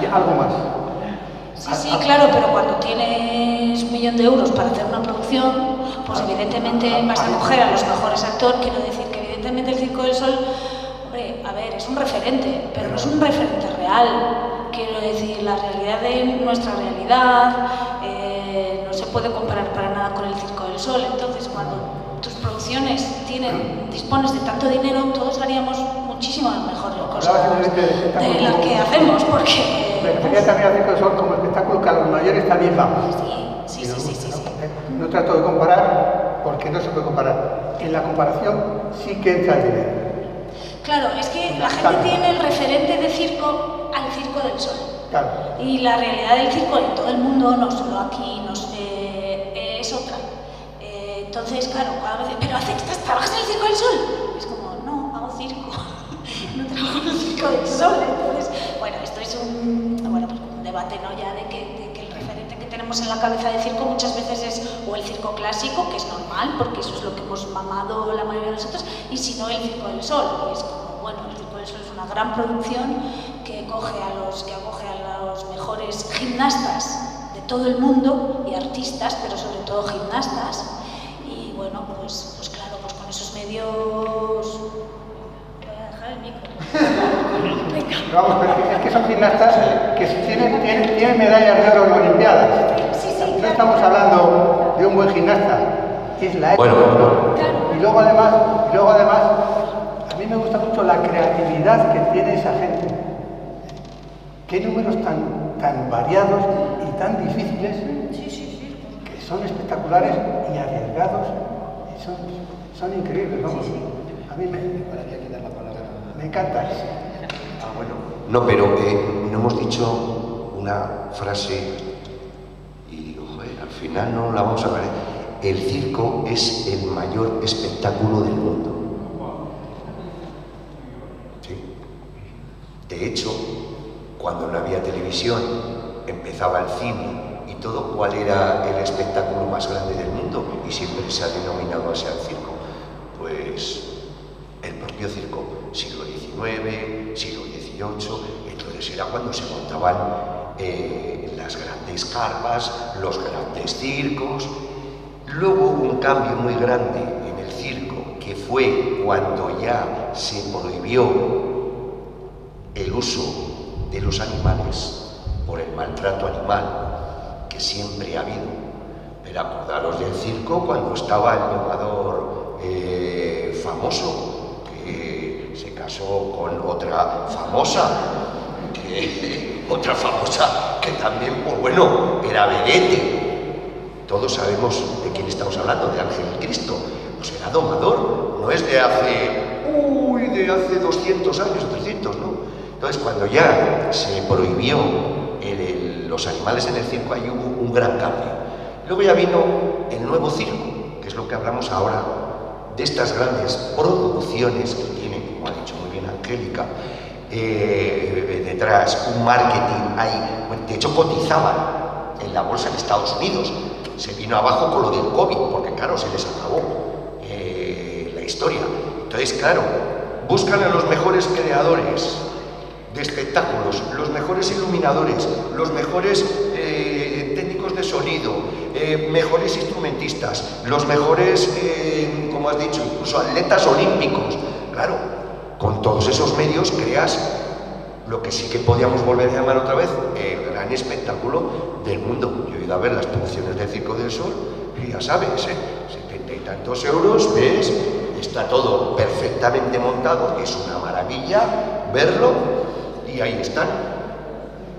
Y algo más. Sí, claro, pero cuando tienes 1 millón de euros para hacer una producción, pues evidentemente vas a coger a los mejores actores. Quiero decir que evidentemente el Circo del Sol, hombre, a ver, es un referente, pero no es un referente real. Quiero decir, la realidad de nuestra realidad no se puede comparar para nada con el Circo del Sol. Entonces, cuando tus producciones dispones de tanto dinero, todos haríamos muchísimas mejores cosas de las que hacemos, porque... Me refería también al Circo del Sol como espectáculo que a los mayores también vamos. Sí. No trato de comparar porque no se puede comparar. En la comparación sí que entra el dinero. Claro, es que la gente tiene el referente de circo al Circo del Sol. Claro. Y la realidad del circo en todo el mundo, no solo aquí, es otra. Entonces, claro, cada vez, pero ¿trabajas en el Circo del Sol? Es como, no, hago circo, no trabajo en el Circo del Sol. Entonces, bueno, esto es un debate, ¿no? Ya de que el referente que tenemos en la cabeza de circo muchas veces es o el circo clásico, que es normal, porque eso es lo que hemos mamado la mayoría de nosotros, y si no, el Circo del Sol. Y es como, bueno, el Circo del Sol es una gran producción que acoge a los mejores gimnastas de todo el mundo, y artistas, pero sobre todo gimnastas. Y bueno, pues claro, pues con esos medios... Voy a dejar el micro. Vamos, pero es que son gimnastas que tienen medallas de oro en Olimpiadas. Sí, No claro. estamos hablando de un buen gimnasta, es la época. Claro. Y luego además, a mí me gusta mucho la creatividad que tiene esa gente. Qué números tan variados y tan difíciles, que son espectaculares y arriesgados, y son increíbles, vamos. A mí me encanta. No, pero no hemos dicho una frase y digo, joder, al final no la vamos a ver. El circo es el mayor espectáculo del mundo. ¿Sí? De hecho, cuando no había televisión, empezaba el cine y todo, ¿cuál era el espectáculo más grande del mundo? Y siempre se ha denominado así al circo. Pues el propio circo, siglo XIX, siglo XVIII, entonces era cuando se montaban las grandes carpas, los grandes circos. Luego hubo un cambio muy grande en el circo, que fue cuando ya se prohibió el uso de los animales por el maltrato animal que siempre ha habido. Pero acordaros del circo cuando estaba el domador famoso, que se casó con otra famosa, que también, pues bueno, era vedette. Todos sabemos de quién estamos hablando, de Ángel Cristo. Pues era domador, no es de hace 200 años, 300, ¿no? Entonces, cuando ya se prohibió los animales en el circo, ahí hubo un gran cambio. Luego ya vino el nuevo circo, que es lo que hablamos ahora, de estas grandes producciones que tienen, como ha dicho muy bien Angélica, detrás un marketing ahí. De hecho, cotizaban en la bolsa en Estados Unidos. Se vino abajo con lo del COVID, porque claro, se les acabó la historia. Entonces, claro, buscan a los mejores creadores de espectáculos, los mejores iluminadores, los mejores técnicos de sonido, mejores instrumentistas, los mejores, como has dicho, incluso atletas olímpicos. Claro, con todos esos medios creas lo que sí que podíamos volver a llamar otra vez el gran espectáculo del mundo. Yo he ido a ver las producciones del Circo del Sol y ya sabes, 70 y tantos euros, ves, está todo perfectamente montado, es una maravilla verlo y ahí están.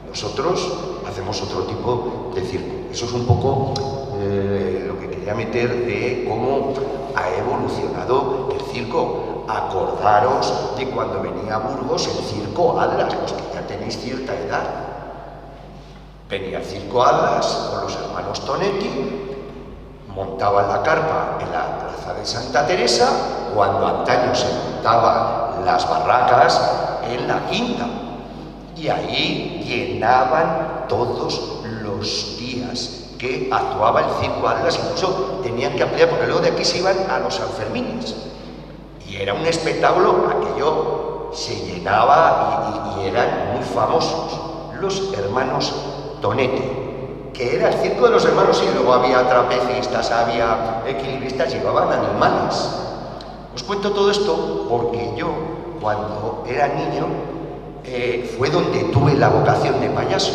Nosotros hacemos otro tipo de circo. Eso es un poco lo que quería meter de cómo ha evolucionado el circo. Acordaros de cuando venía a Burgos el Circo Atlas, los que ya tenéis cierta edad. Venía el Circo Atlas con los hermanos Tonetti, montaban la carpa en la plaza de Santa Teresa, cuando antaño se montaban las barracas en la Quinta. Y ahí llenaban todos los días que actuaba el Circo Atlas, incluso tenían que ampliar, porque luego de aquí se iban a los Sanfermines. Y era un espectáculo, aquello se llenaba y eran muy famosos. Los hermanos Tonetti, que era el circo de los hermanos, y luego había trapecistas, había equilibristas, llevaban animales. Os cuento todo esto porque yo, cuando era niño, fue donde tuve la vocación de payaso.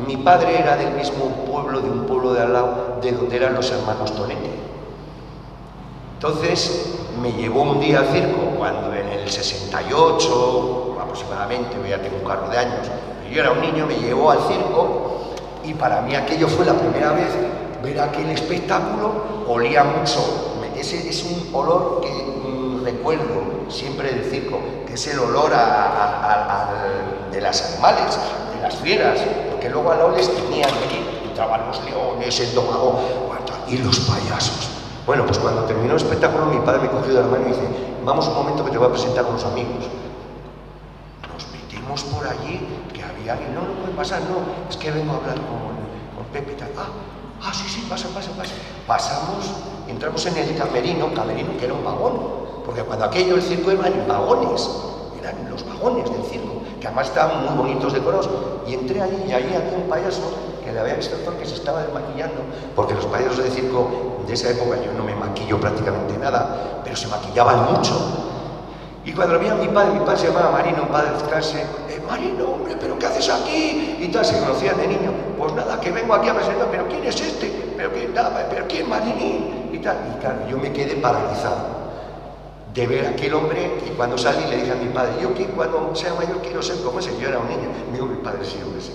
Mi padre era del mismo pueblo, de un pueblo de al lado, de donde eran los hermanos Tonetti. Entonces me llevó un día al circo, cuando en el 68 aproximadamente, yo ya tengo un carro de años, yo era un niño, me llevó al circo y para mí aquello fue la primera vez ver aquel espectáculo. Olía mucho, ese es un olor que recuerdo siempre del circo, que es el olor de los animales, de las fieras, porque luego a la les tenían allí, entraban los leones, el domador y los payasos. Bueno, pues cuando terminó el espectáculo, mi padre me cogió de la mano y dice: vamos un momento que te voy a presentar con los amigos. Nos metimos por allí, que había alguien. No puede pasar, no, es que vengo a hablar con Pepe y tal. Sí, pasa. Pasamos, entramos en el camerino que era un vagón, porque cuando aquello el circo eran vagones, eran los vagones del circo, que además estaban muy bonitos decorados. Y entré allí y ahí había un payaso que le había visto que se estaba desmaquillando, porque los payasos de circo de esa época, yo no me maquillo prácticamente nada, pero se maquillaban mucho. Y cuando lo vi a mi padre se llamaba Marino, un padre de descanse, Marino, hombre, ¿pero qué haces aquí? Y tal, se conocían de niño. Pues nada, que vengo aquí a presentar, ¿pero quién es este? ¿Pero quién, Marinín? Y tal, y claro, yo me quedé paralizado de ver a aquel hombre. Y cuando salí le dije a mi padre: yo que cuando sea mayor quiero ser como ese. Yo era un niño. Me dijo mi padre: sí, hombre, sí.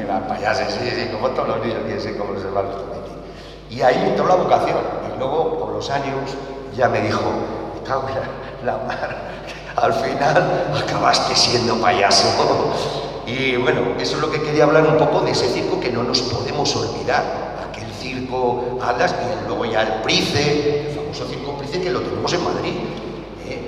Era payaso, sí, como todos los niños quieren ser como los hermanos Tonetti. Y ahí me entró la vocación. Y luego, por los años, ya me dijo: me cago en la mar, al final acabaste siendo payaso. Y bueno, eso es lo que quería hablar un poco de ese circo que no nos podemos olvidar. Aquel circo Atlas, y luego ya el Price, el famoso circo Price, que lo tenemos en Madrid.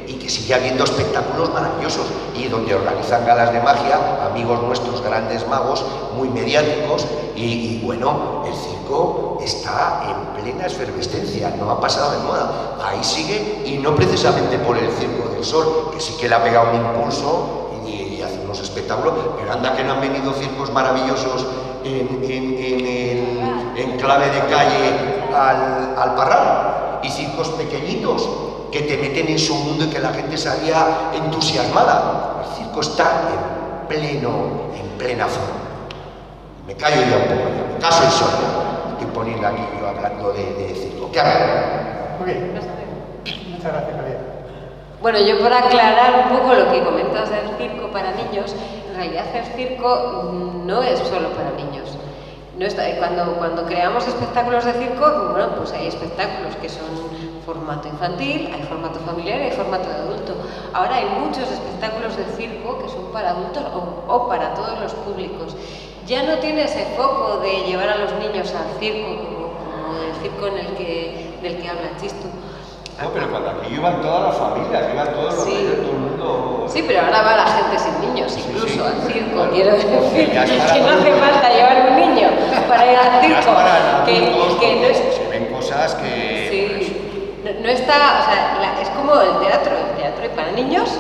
y que sigue habiendo espectáculos maravillosos y donde organizan galas de magia amigos nuestros, grandes magos, muy mediáticos y bueno, el circo está en plena efervescencia, no ha pasado de moda, ahí sigue y no precisamente por el Circo del Sol, que sí que le ha pegado un impulso y hace unos espectáculos, pero anda que no han venido circos maravillosos en clave de calle al Parral y circos pequeñitos que te meten en su mundo y que la gente salía entusiasmada. El circo está en plena forma. Me callo ya un poco, me caso y solo. Estoy poniendo aquí yo hablando de circo. ¿Qué hago? Muy bien. Muchas gracias, Javier. Bueno, yo por aclarar un poco lo que comentas del circo para niños, en realidad el circo no es solo para niños. No está, cuando creamos espectáculos de circo, bueno, pues hay espectáculos que son formato infantil, hay formato familiar y hay formato de adulto. Ahora hay muchos espectáculos de circo que son para adultos o para todos los públicos. Ya no tiene ese foco de llevar a los niños al circo como el circo del que habla Chistu. No, pero cuando aquí iban todas las familias, iban todos los niños, todo el mundo... Sí, pero ahora va la gente sin niños, incluso al circo, Bueno, quiero decir, ya que para no hace falta llevar un niño para ir al circo, que no es... Se ven cosas que... Sí, no está, o sea, es como el teatro hay para niños,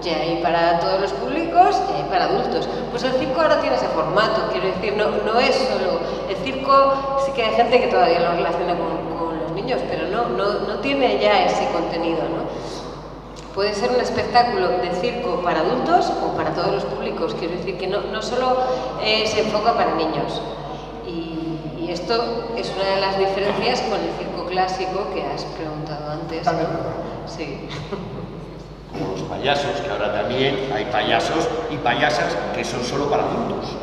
ya hay para todos los públicos, ya hay para adultos. Pues el circo ahora tiene ese formato, quiero decir, no es solo... El circo sí que hay gente que todavía lo relaciona con los niños, pero no tiene ya ese contenido, ¿no? Puede ser un espectáculo de circo para adultos o para todos los públicos, quiero decir que no solo se enfoca para niños. Y esto es una de las diferencias con el circo clásico que has preguntado antes. También. Sí. Como los payasos, que ahora también hay payasos y payasas que son solo para adultos.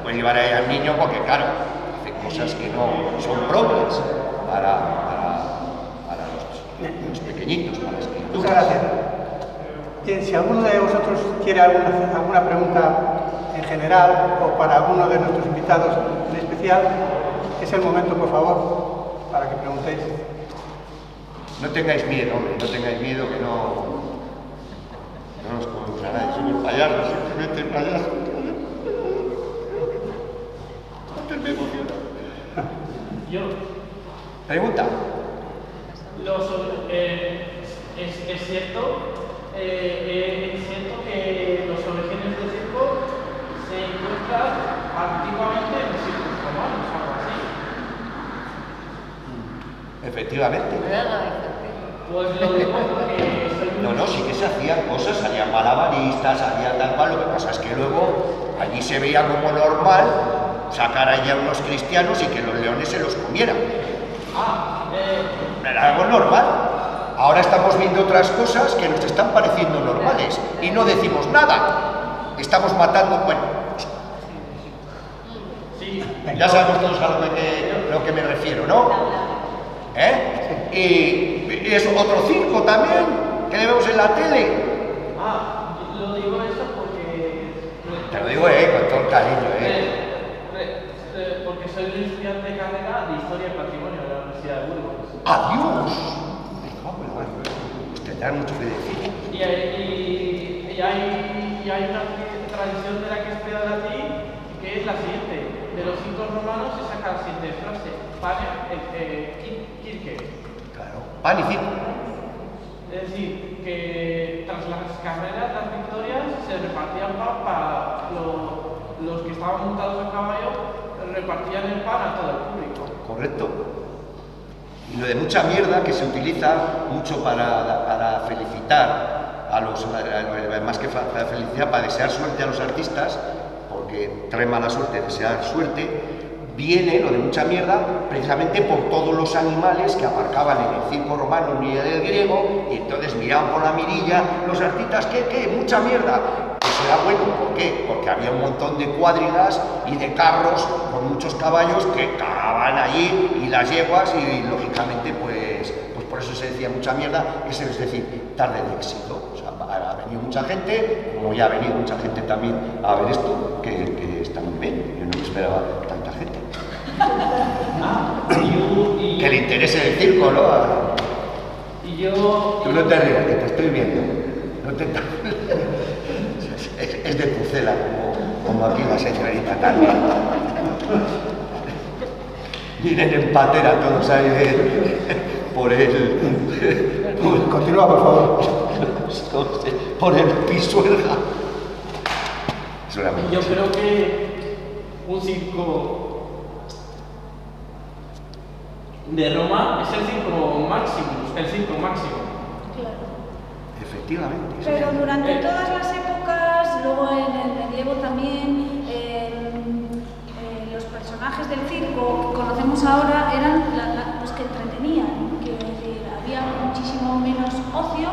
Puedes llevar ahí al niño porque, claro, hacen cosas que no son propias para los pequeñitos, para las criaturas. Muchas gracias. Bien, si alguno de vosotros quiere alguna pregunta en general o para alguno de nuestros invitados en especial, es el momento, por favor, para que preguntéis. No tengáis miedo, hombre, no tengáis miedo que no nos comemos a nadie. Somos payasos, simplemente payasos. Me emociona. Yo. Pregunta. Es cierto que los orígenes del circo se encuentran antiguamente en los circos romanos, algo así. Efectivamente. Pues lo digo porque No, sí que se hacían cosas, salían malabaristas, salían tal cual, lo que pasa es que luego allí se veía como normal sacar allá unos cristianos y que los leones se los comieran. Era algo normal. Ahora estamos viendo otras cosas que nos están pareciendo normales y no decimos nada. Estamos matando, bueno. sí. Ya sabemos todos a lo que me refiero, ¿no? Y es otro circo también, que vemos en la tele. Lo digo eso porque... Te lo digo, con todo el cariño, porque soy un estudiante de carrera de Historia y Patrimonio de la Universidad de Burgos. ¡Adiós! Usted da mucho que decir. Y hay una tradición de la que estoy hablando a ti, que es la siguiente. De los circos romanos se saca la siguiente frase. Pane, Kirke. Claro, pan y circo. Es decir, que tras las carreras, las victorias, se repartían pan para los que estaban montados a caballo, repartían el pan a todo el público. Correcto. Y lo de mucha mierda que se utiliza mucho para felicitar a los, más que para felicitar, para desear suerte a los artistas, porque trae mala suerte desear suerte, viene lo de mucha mierda precisamente por todos los animales que aparcaban en el circo romano y el griego, y entonces miraban por la mirilla los artistas, ¿qué? Mucha mierda. Eso era bueno, ¿por qué? Porque había un montón de cuadrigas y de carros con muchos caballos que cagaban allí y las yeguas y lógicamente pues por eso se decía mucha mierda, es decir, tarde de éxito. O sea, ha venido mucha gente, como ya ha venido mucha gente también a ver esto, que está muy bien, yo no me esperaba tanta gente. Que Que le interese el circo, ¿no? Y Tú no te rías, que te estoy viendo. No te... es de Pucela, como aquí la señorita también. Miren en patera todos ahí por el... Continúa, por favor. Por el Pisuerga. Yo creo que un circo de Roma es el circo máximo. Claro. Efectivamente. Pero durante todas las épocas, luego en el medievo también, los personajes del circo que conocemos ahora eran los que entretenían. Quiero decir, había muchísimo menos ocio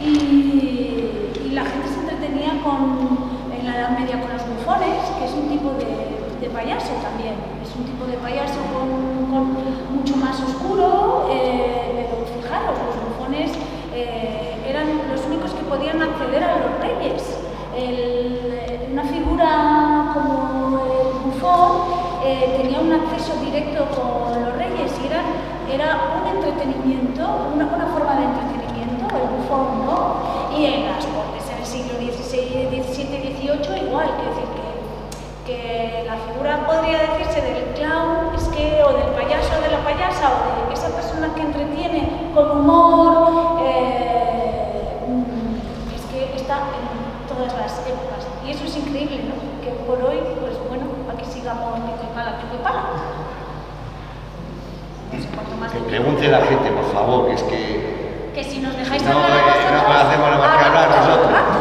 y la gente se entretenía en la Edad Media con los bufones, que es un tipo de payaso también. Es un tipo de payaso con mucho más oscuro, pero fijaros, los bufones eran los únicos que podían acceder a los reyes. Una figura como el bufón tenía un acceso directo con los reyes y era un entretenimiento, una forma de entretenimiento, el bufón, ¿no? Y en las cortes en el siglo XVI, XVII, XVIII igual, quiero decir que la figura podría decirse del clown, o del payaso o de la payasa, o de esa persona que entretiene con humor, es que está en todas las épocas. Y eso es increíble, ¿no? Que por hoy, pues bueno, aquí sigamos pico y pala, pico y pala. No sé cuánto más. Que pregunte la gente, por favor, es que... Que si nos dejáis No, hablar a vosotros... no hacemos nada más que hablar nosotros. rato.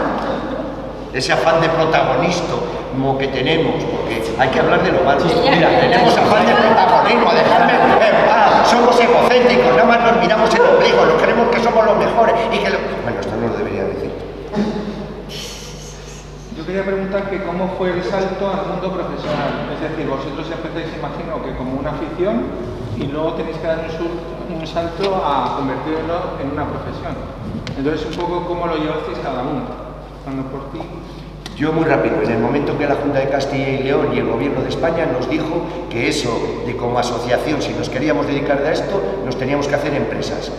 Ese afán de protagonismo que tenemos, porque hay que hablar de lo malo. Mira, ya, tenemos afán de protagonismo, dejadme somos egocéntricos, nada más nos miramos el ombligo, nos creemos que somos los mejores y que... Bueno, esto no lo debería decir. Yo quería preguntar que cómo fue el salto al mundo profesional. Es decir, vosotros empezáis, imagino, que como una afición y luego tenéis que dar un salto a convertirlo en una profesión. Entonces, un poco cómo lo llevasteis cada uno. Cuando por ti... Yo muy rápido, en el momento que la Junta de Castilla y León y el Gobierno de España nos dijo que eso de como asociación, si nos queríamos dedicar a esto, nos teníamos que hacer empresas.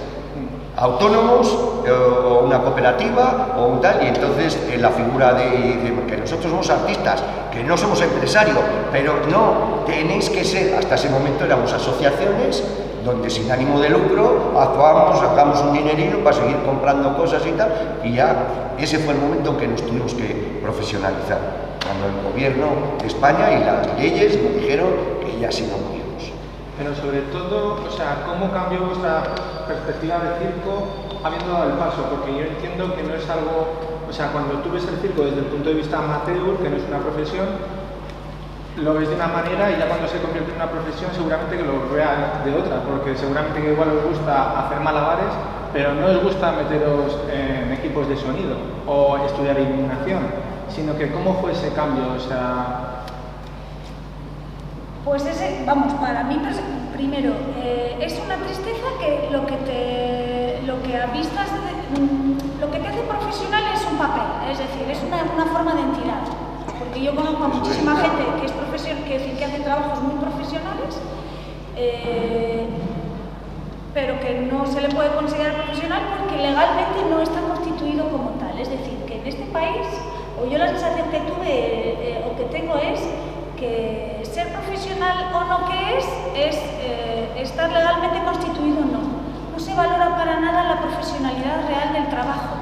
Autónomos o una cooperativa o un tal, y entonces la figura de que nosotros somos artistas, que no somos empresarios, pero no, tenéis que ser, hasta ese momento éramos asociaciones donde sin ánimo de lucro actuábamos, sacamos un dinerillo para seguir comprando cosas y tal, y ya ese fue el momento en que nos tuvimos que profesionalizar, cuando el Gobierno de España y las leyes nos dijeron que ya sí no podíamos. Pero sobre todo, o sea, ¿cómo cambió vuestra perspectiva de circo habiendo dado el paso? Porque yo entiendo que no es algo... O sea, cuando tú ves el circo desde el punto de vista amateur, que no es una profesión, lo ves de una manera y ya cuando se convierte en una profesión seguramente que lo vea de otra, porque seguramente que igual os gusta hacer malabares, pero no os gusta meteros en equipos de sonido o estudiar iluminación, sino que ¿cómo fue ese cambio? O sea... Pues para mí, primero, es una tristeza que lo que te hace profesional es un papel, es decir, es una forma de entidad. Porque yo conozco a muchísima gente que es que hace trabajos muy profesionales, pero que no se le puede considerar profesional porque legalmente no está constituido como tal. Es decir, que en este país, o yo la sensación que tuve o que tengo es que ser profesional o no que es estar legalmente constituido o no. No se valora para nada la profesionalidad real del trabajo.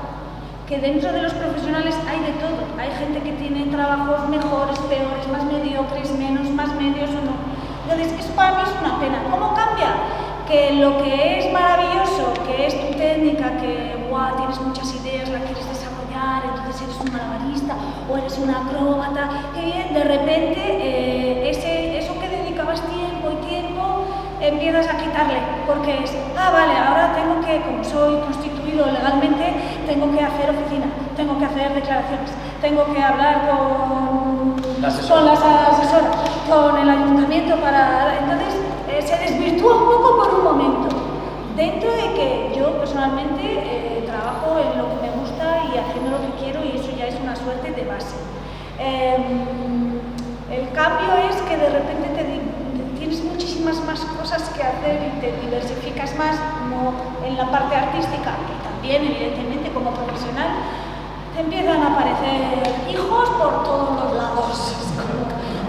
Que dentro de los profesionales hay de todo. Hay gente que tiene trabajos mejores, peores, más mediocres, menos, más medios o no. Entonces, eso para mí es una pena. ¿Cómo cambia? Que lo que es maravilloso, que es tu técnica, que tienes muchas ideas, la quieres desarrollar, entonces eres un malabarista o eres una acróbata, que bien, de repente eso que dedicabas tiempo empiezas a quitarle, porque es, vale, ahora tengo que, como soy constituido legalmente, tengo que hacer oficina, tengo que hacer declaraciones, tengo que hablar con las asesoras, con el ayuntamiento entonces se desvirtúa un poco por un momento, dentro de que yo personalmente trabajo en lo que me gusta y haciendo lo que quiero y eso ya es una suerte de base. El cambio es que de repente tienes muchísimas más cosas que hacer y te diversificas más, no, en la parte artística, que también evidentemente como profesional, te empiezan a aparecer hijos por todos los lados.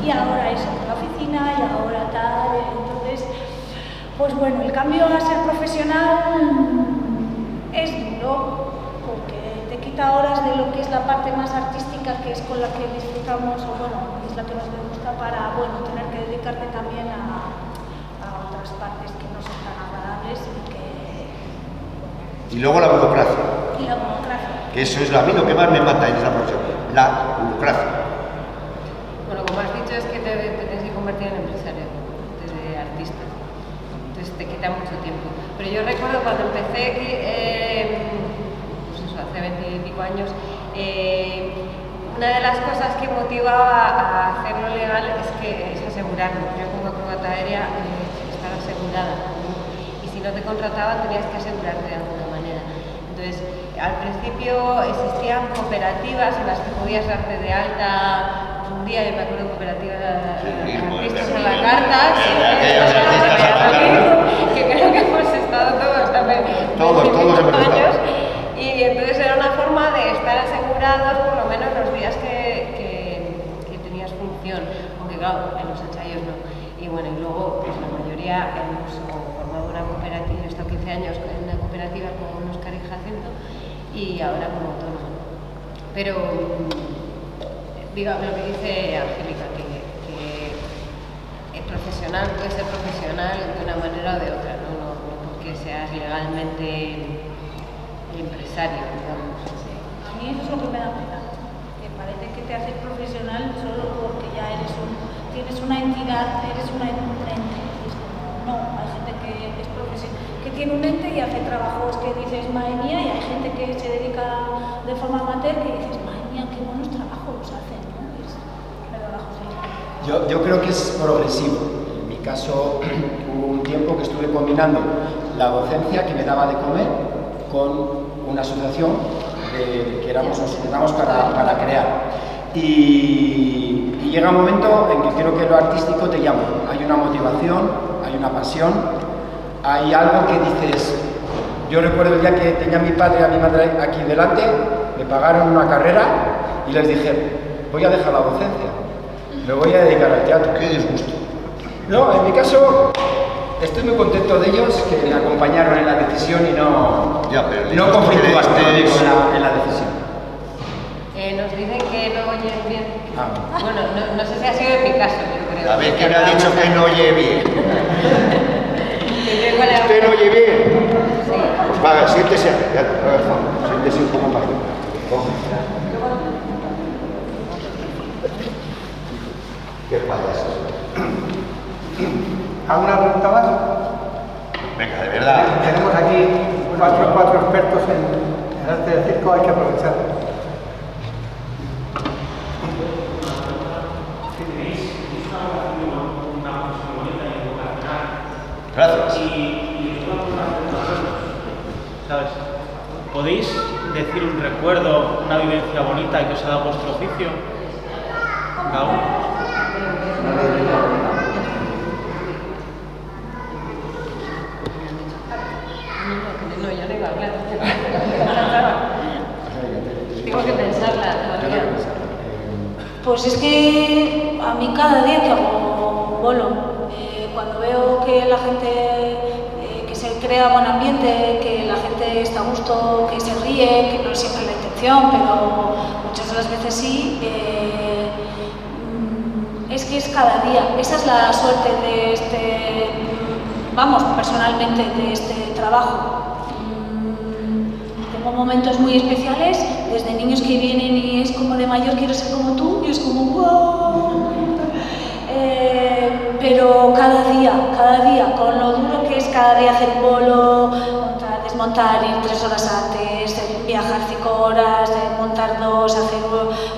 Y ahora eso, con la oficina, y ahora tal. Entonces, pues bueno, el cambio a ser profesional es duro, porque te quita horas de lo que es la parte más artística, que es con la que disfrutamos, o bueno, es la que nos gusta, para, bueno, tener que dedicarte también a otras partes que no son tan agradables y que... Y luego la burocracia. Y la burocracia. Que eso es a mí lo que más me mata en esta profesión, la burocracia. Bueno, como has dicho, es que te tienes que convertir en empresario, de artista. Entonces te quita mucho tiempo. Pero yo recuerdo cuando empecé, pues eso, hace 20 y pico años, una de las cosas que motivaba a hacerlo legal es asegurarlo. Yo como acróbata aérea estaba asegurada. Y si no te contrataban tenías que asegurarte de alguna manera. Entonces, al principio existían cooperativas en las que podías darte de alta. Un día yo me acuerdo de cooperativas artistas a la carta, que creo que hemos estado todos también. Todos años. Y entonces era una forma de estar asegurados por lo menos los días que tenías función, aunque claro, en los ensayos no. Y bueno, y luego pues la mayoría hemos formado una cooperativa, he estado 15 años en una cooperativa con Óscar y Jacinto y ahora como autónomo. Pero digo lo que dice Angélica, que el profesional puede ser profesional de una manera o de otra, no porque seas legalmente empresario, digamos. A mí eso es lo que me da pena, que parece que te haces profesional solo porque ya tienes una entidad, eres un ente. No, hay gente que es profesional, que tiene un ente y hace trabajos que dices, madre mía, y hay gente que se dedica de forma amateur que dices, madre mía, qué buenos trabajos los hacen, ¿no? Perdona, José. Yo creo que es progresivo. En mi caso, hubo un tiempo que estuve combinando la docencia que me daba de comer con una asociación que nos juntamos para crear. Y llega un momento en que creo que lo artístico te llama. Hay una motivación, hay una pasión, hay algo que dices... Yo recuerdo el día que tenía a mi padre y a mi madre aquí delante, me pagaron una carrera y les dije, voy a dejar la docencia, me voy a dedicar al teatro. Qué disgusto. No, en mi caso estoy muy contento de ellos, que me acompañaron en la decisión y no conflictuaste en la decisión. Nos dicen que no oyen bien. Ah. Bueno, no sé si ha sido en mi caso, yo creo. A ver, ¿quién ha dicho que no oye bien? ¿Usted no oye bien? Sí. Pues va, siéntese aquí, siéntese un poco más. Qué payaso. ¿Alguna pregunta más? Venga, de verdad. Tenemos aquí cuatro expertos en arte del circo, hay que aprovechar. Gracias. ¿Sabes? ¿Podéis decir un recuerdo, una vivencia bonita que os ha dado vuestro oficio? Cada uno. No, yo no iba a hablar. Tengo que pensarla todavía. Pues es que a mí cada día que hago bolo, cuando veo que la gente, que se crea buen ambiente, que la gente está a gusto, que se ríe, que no siempre es la intención, pero muchas de las veces sí, es que es cada día. Esa es la suerte de este, vamos, personalmente, de este trabajo. Tengo momentos muy especiales, desde niños que vienen y es como de mayor quiero ser como tú, y es como wow. Pero cada día, con lo duro que es cada día hacer un bolo, montar, desmontar, ir 3 horas antes, viajar 5 horas, montar 2, hacer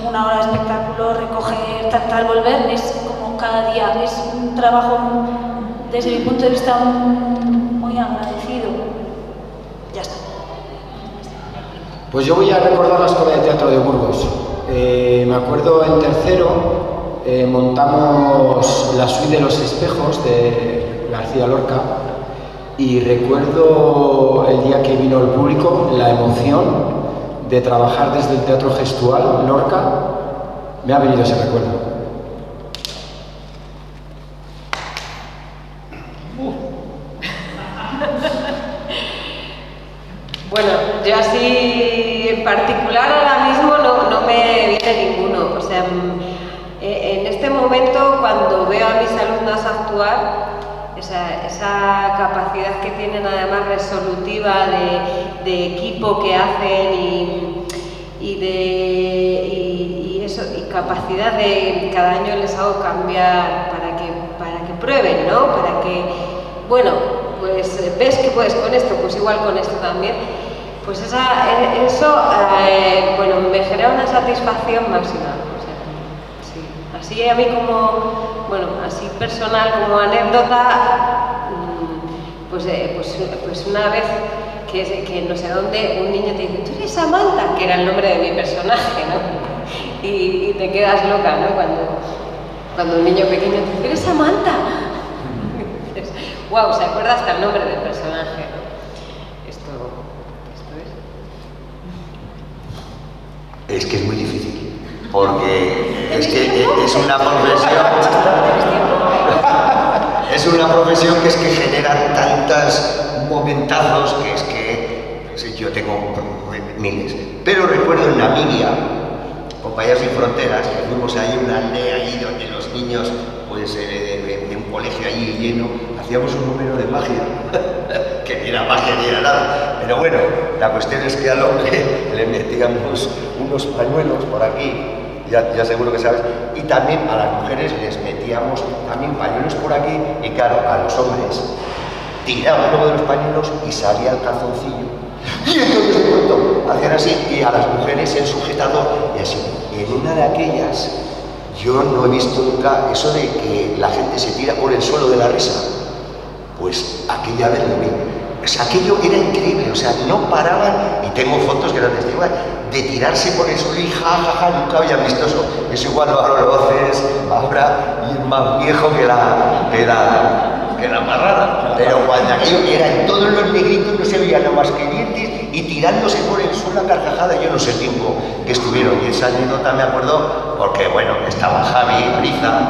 1 hora de espectáculo, recoger, tal, volver, es como cada día, es un trabajo desde mi punto de vista muy agradecido. Ya está. Pues yo voy a recordar la Escuela de Teatro de Burgos. Me acuerdo en tercero montamos la suite de los espejos de García Lorca y recuerdo el día que vino el público, la emoción de trabajar desde el teatro gestual, Lorca, me ha venido ese recuerdo. Bueno, yo así en particular ahora mismo no me viene ninguno. O sea, en este momento cuando veo a mis alumnas actuar, esa capacidad que tienen además resolutiva de equipo que hacen y capacidad de cada año les hago cambiar para que prueben, ¿no? Para que, bueno, pues ves que puedes con esto, pues igual con esto también. Pues eso, bueno, me genera una satisfacción máxima. O sea, sí. Así a mí como, bueno, así personal, como anécdota, pues una vez que no sé dónde, un niño te dice, ¿tú eres Samantha? Que era el nombre de mi personaje, ¿no? Y te quedas loca, ¿no? Cuando un niño pequeño te dice, ¿eres Samantha? Wow, se acuerda hasta el nombre del personaje, ¿no? Esto es que es muy difícil, porque es que es una profesión. Es una profesión que genera tantos momentazos que es que yo tengo miles. Pero recuerdo en Namibia, con Payasos Sin Fronteras, que fuimos ahí una aldea ahí donde los niños, pues de un colegio allí lleno, hacíamos un número de magia, que ni era magia ni era nada. Pero bueno, la cuestión es que al hombre le metíamos unos pañuelos por aquí, ya seguro que sabes, y también a las mujeres les metíamos también pañuelos por aquí, y claro, a los hombres tiraban luego de los pañuelos y salía el calzoncillo, y entonces de pronto hacían así, y a las mujeres el sujetador, y así. Y en una de aquellas, yo no he visto nunca eso de que la gente se tira por el suelo de la risa. Pues aquella vez lo vi. O sea, aquello era increíble, o sea, no paraban, y tengo fotos que eran testigos, de tirarse por el suelo y jajaja, nunca había visto eso. Eso igual ahora lo haces ahora y es más viejo que la marrana. Pero cuando aquello era en todos los negritos, no se veía nada más que dientes y tirándose por el suelo a carcajada, yo no sé el tiempo que estuvieron. Y esa anécdota me acuerdo porque, bueno, estaba Javi, Ariza,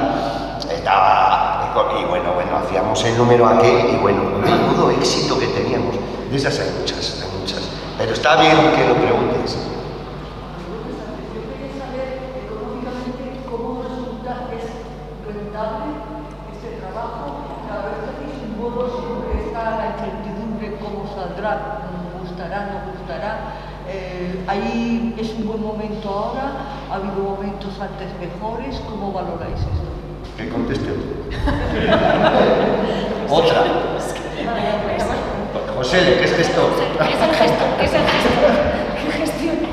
y bueno, hacíamos el número aquel y bueno, menudo éxito que teníamos. De esas hay muchas. Pero está bien que lo preguntes. Yo quería saber económicamente cómo resulta rentable este trabajo. Cada vez que hacéis un bodo siempre está la incertidumbre cómo saldrá, gustará, no gustará. Ahí es un buen momento ahora, ha habido momentos antes mejores. ¿Cómo valoráis esto? ¿Qué conteste? Otra. José, ¿qué es gestor? ¿Qué es el gestor? ¿Qué gestiona?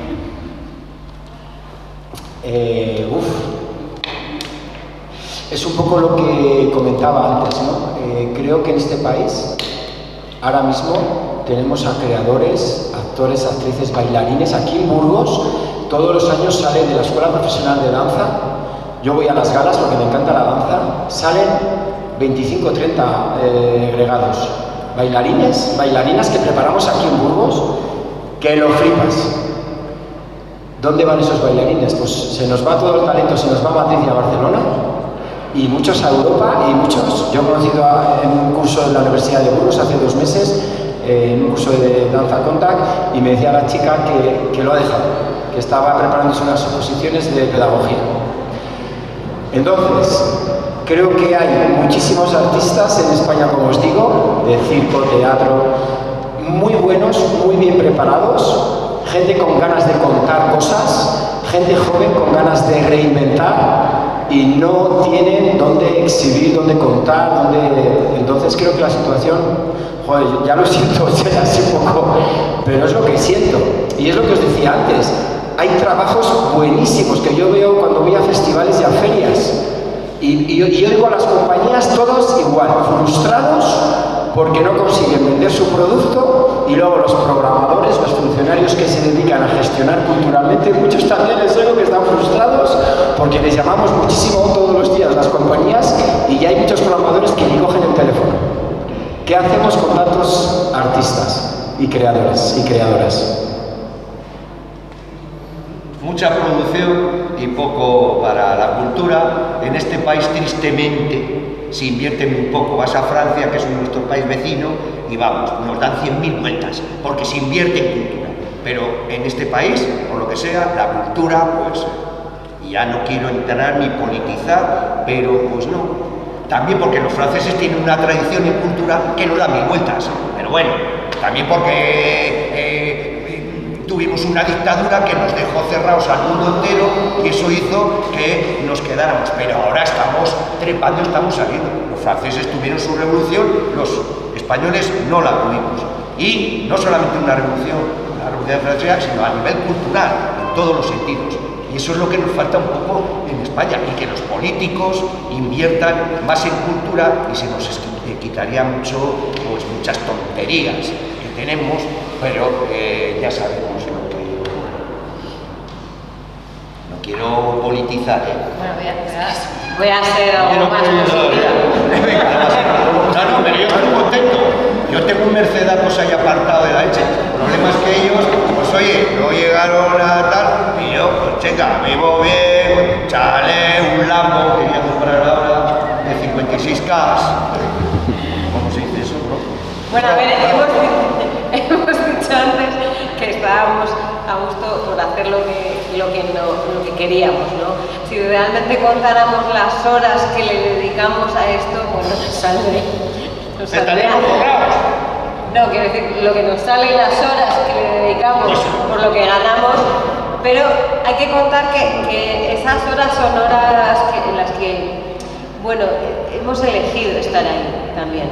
Es un poco lo que comentaba antes, ¿no? Creo que en este país, ahora mismo, tenemos a creadores, actores, actrices, bailarines. Aquí en Burgos, todos los años sale de la Escuela Profesional de Danza. Yo voy a las galas porque me encanta la danza. Salen 25 o 30 agregados. Bailarinas que preparamos aquí en Burgos, que lo flipas. ¿Dónde van esos bailarines? Pues se nos va todo el talento, se nos va a Madrid y a Barcelona, y muchos a Europa, y muchos, yo he conocido en un curso de la Universidad de Burgos hace 2 meses, en un curso de danza contact, y me decía la chica que lo ha dejado, que estaba preparándose unas oposiciones de pedagogía. Entonces, creo que hay muchísimos artistas en España, como os digo, de circo, teatro, muy buenos, muy bien preparados, gente con ganas de contar cosas, gente joven con ganas de reinventar y no tienen dónde exhibir, dónde contar, Entonces creo que la situación, joder, ya lo siento, es así un poco, pero es lo que siento. Y es lo que os decía antes, hay trabajos buenísimos que yo veo cuando voy a festivales y a ferias. Y oigo a las compañías todos igual, frustrados porque no consiguen vender su producto, y luego los programadores, los funcionarios que se dedican a gestionar culturalmente, muchos también les oigo que están frustrados porque les llamamos muchísimo todos los días las compañías y ya hay muchos programadores que ni cogen el teléfono. ¿Qué hacemos con tantos artistas y creadores y creadoras? Mucha producción y poco para la cultura. En este país, tristemente, se invierte muy poco. Vas a Francia, que es nuestro país vecino, y vamos, nos dan 100.000 vueltas, porque se invierte en cultura. Pero en este país, por lo que sea, la cultura, pues, ya no quiero entrar ni politizar, pero pues no. También porque los franceses tienen una tradición en cultura que no da 1000 vueltas. Pero bueno, también porque tuvimos una dictadura que nos dejó cerrados al mundo entero y eso hizo que nos quedáramos. Pero ahora estamos trepando, estamos saliendo. Los franceses tuvieron su revolución, los españoles no la tuvimos. Y no solamente una revolución, la revolución francesa, sino a nivel cultural, en todos los sentidos. Y eso es lo que nos falta un poco en España, y que los políticos inviertan más en cultura y se nos quitaría mucho, pues muchas tonterías que tenemos, pero ya sabemos lo que... No quiero politizar, Bueno, voy a hacer algo más positiva. No, pero yo estoy contento. Yo tengo un Mercedes ahí apartado de la leche. El problema es que ellos, pues oye, no llegaron a tal, y yo, pues venga, vivo bien, chale, un Lambo, quería comprar ahora de 56K. ¿Cómo se dice eso, no? Bueno, a ver, hemos dicho antes que estábamos a gusto por hacer lo que queríamos, ¿no? Si realmente contáramos las horas que le dedicamos a esto, pues nos saldría. No, quiero decir, lo que nos sale, las horas que le dedicamos por lo que ganamos, pero hay que contar que esas horas son horas en las que, bueno, hemos elegido estar ahí también.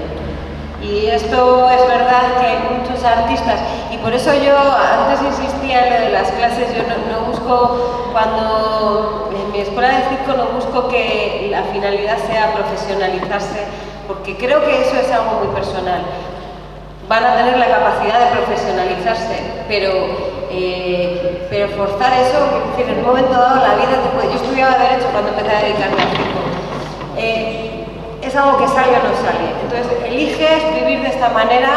Y esto es verdad que hay muchos artistas, y por eso yo antes insistía en lo de las clases. Yo no busco, cuando en mi escuela de circo no busco que la finalidad sea profesionalizarse, porque creo que eso es algo muy personal. Van a tener la capacidad de profesionalizarse, pero forzar eso, es decir, en un momento dado la vida te puede... Yo estudiaba Derecho cuando empecé a dedicarme al circo. Es algo que sale o no sale. Entonces, eliges vivir de esta manera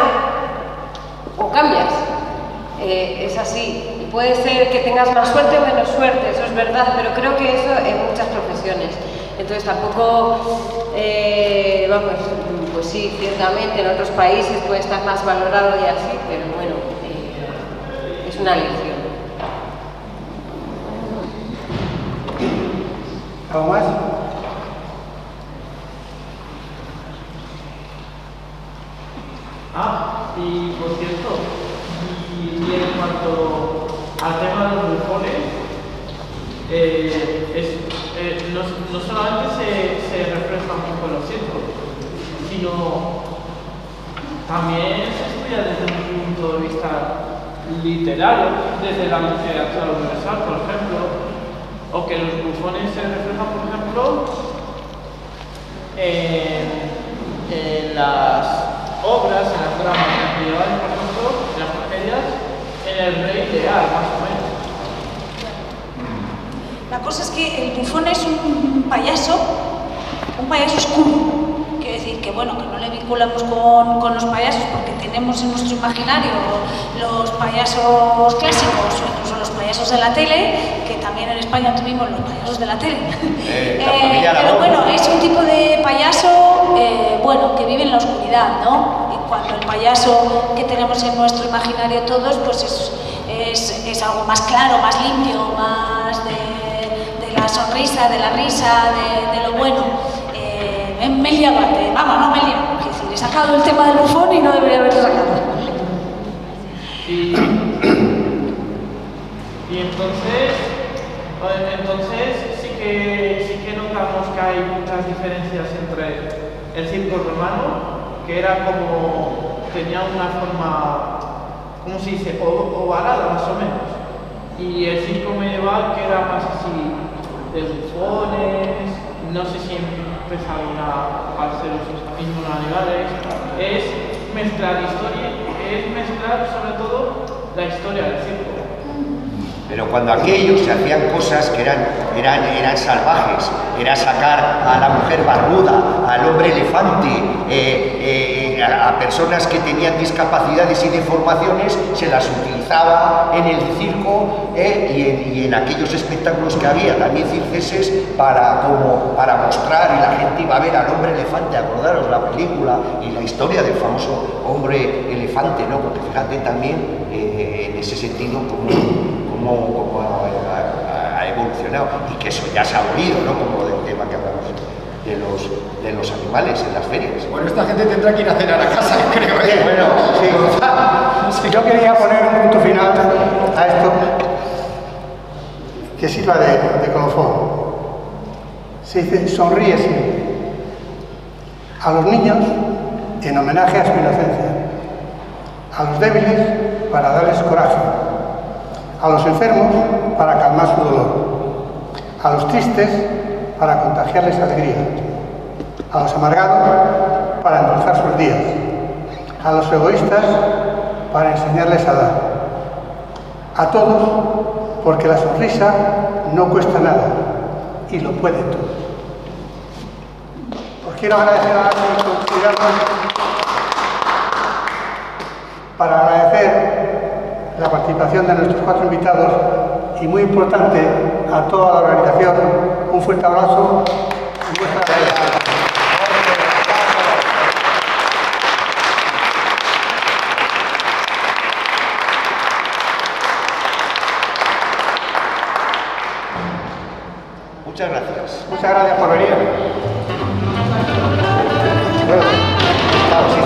o cambias. Es así. Y puede ser que tengas más suerte o menos suerte, eso es verdad, pero creo que eso en muchas profesiones. Entonces, tampoco, vamos, pues sí, ciertamente en otros países puede estar más valorado y así, pero bueno, es una elección. ¿Algo más? Y por cierto, y en cuanto al tema de los bufones, no solamente se refleja un poco en los circos, sino también se estudia desde un punto de vista literario, desde la literatura universal, por ejemplo, o que los bufones se reflejan, por ejemplo, en las obras, en las dramas medievales, por ejemplo, en las tragedias, en el Rey Lear, más o menos. La cosa es que el bufón es un payaso oscuro. Quiero decir que, bueno, que no le vinculamos con los payasos, porque tenemos en nuestro imaginario los payasos clásicos o incluso los payasos de la tele, que también en España tuvimos los payasos de la tele. Pero bueno, es un tipo de payaso, bueno, que vive en la oscuridad, ¿no? Y cuando el payaso que tenemos en nuestro imaginario todos, pues es algo más claro, más limpio, más de la sonrisa, de la risa, de lo bueno. Me he liado antes, vamos, no me he liado. Es decir, he sacado el tema del bufón y no debería haberlo sacado. Y entonces sí que notamos que hay muchas diferencias entre el circo romano, que era como, tenía una forma, ¿cómo se dice?, ovalada más o menos, y el circo medieval, que era más así, de bufones, no sé si empezaron a hacer los mismos animales, es mezclar historia, es mezclar sobre todo la historia del circo. Pero cuando aquellos se hacían cosas que eran salvajes, era sacar a la mujer barbuda, al hombre elefante, a personas que tenían discapacidades y deformaciones se las utilizaba en el circo y en aquellos espectáculos que había, también circenses, para mostrar, y la gente iba a ver al hombre elefante. Acordaros la película y la historia del famoso hombre elefante, ¿no? Porque fíjate también en ese sentido cómo ha evolucionado, y que eso ya se ha abolido, ¿no? Como del tema que hablamos de los animales en las ferias. Bueno, esta gente tendrá que ir a cenar a casa, creo. Bueno, sí. Yo quería poner un punto final a esto que sirva de colofón. Se dice sonríe siempre. A los niños en homenaje a su inocencia, a los débiles para darles coraje, a los enfermos para calmar su dolor, a los tristes para contagiarles alegría, a los amargados para endulzar sus días, a los egoístas para enseñarles a dar, a todos porque la sonrisa no cuesta nada y lo puede todo. Os quiero agradecer a todos por cuidarnos, para agradecer la participación de nuestros 4 invitados y, muy importante, a toda la organización, un fuerte abrazo y muchas gracias. Muchas gracias. Muchas gracias por venir. Bueno, estamos sin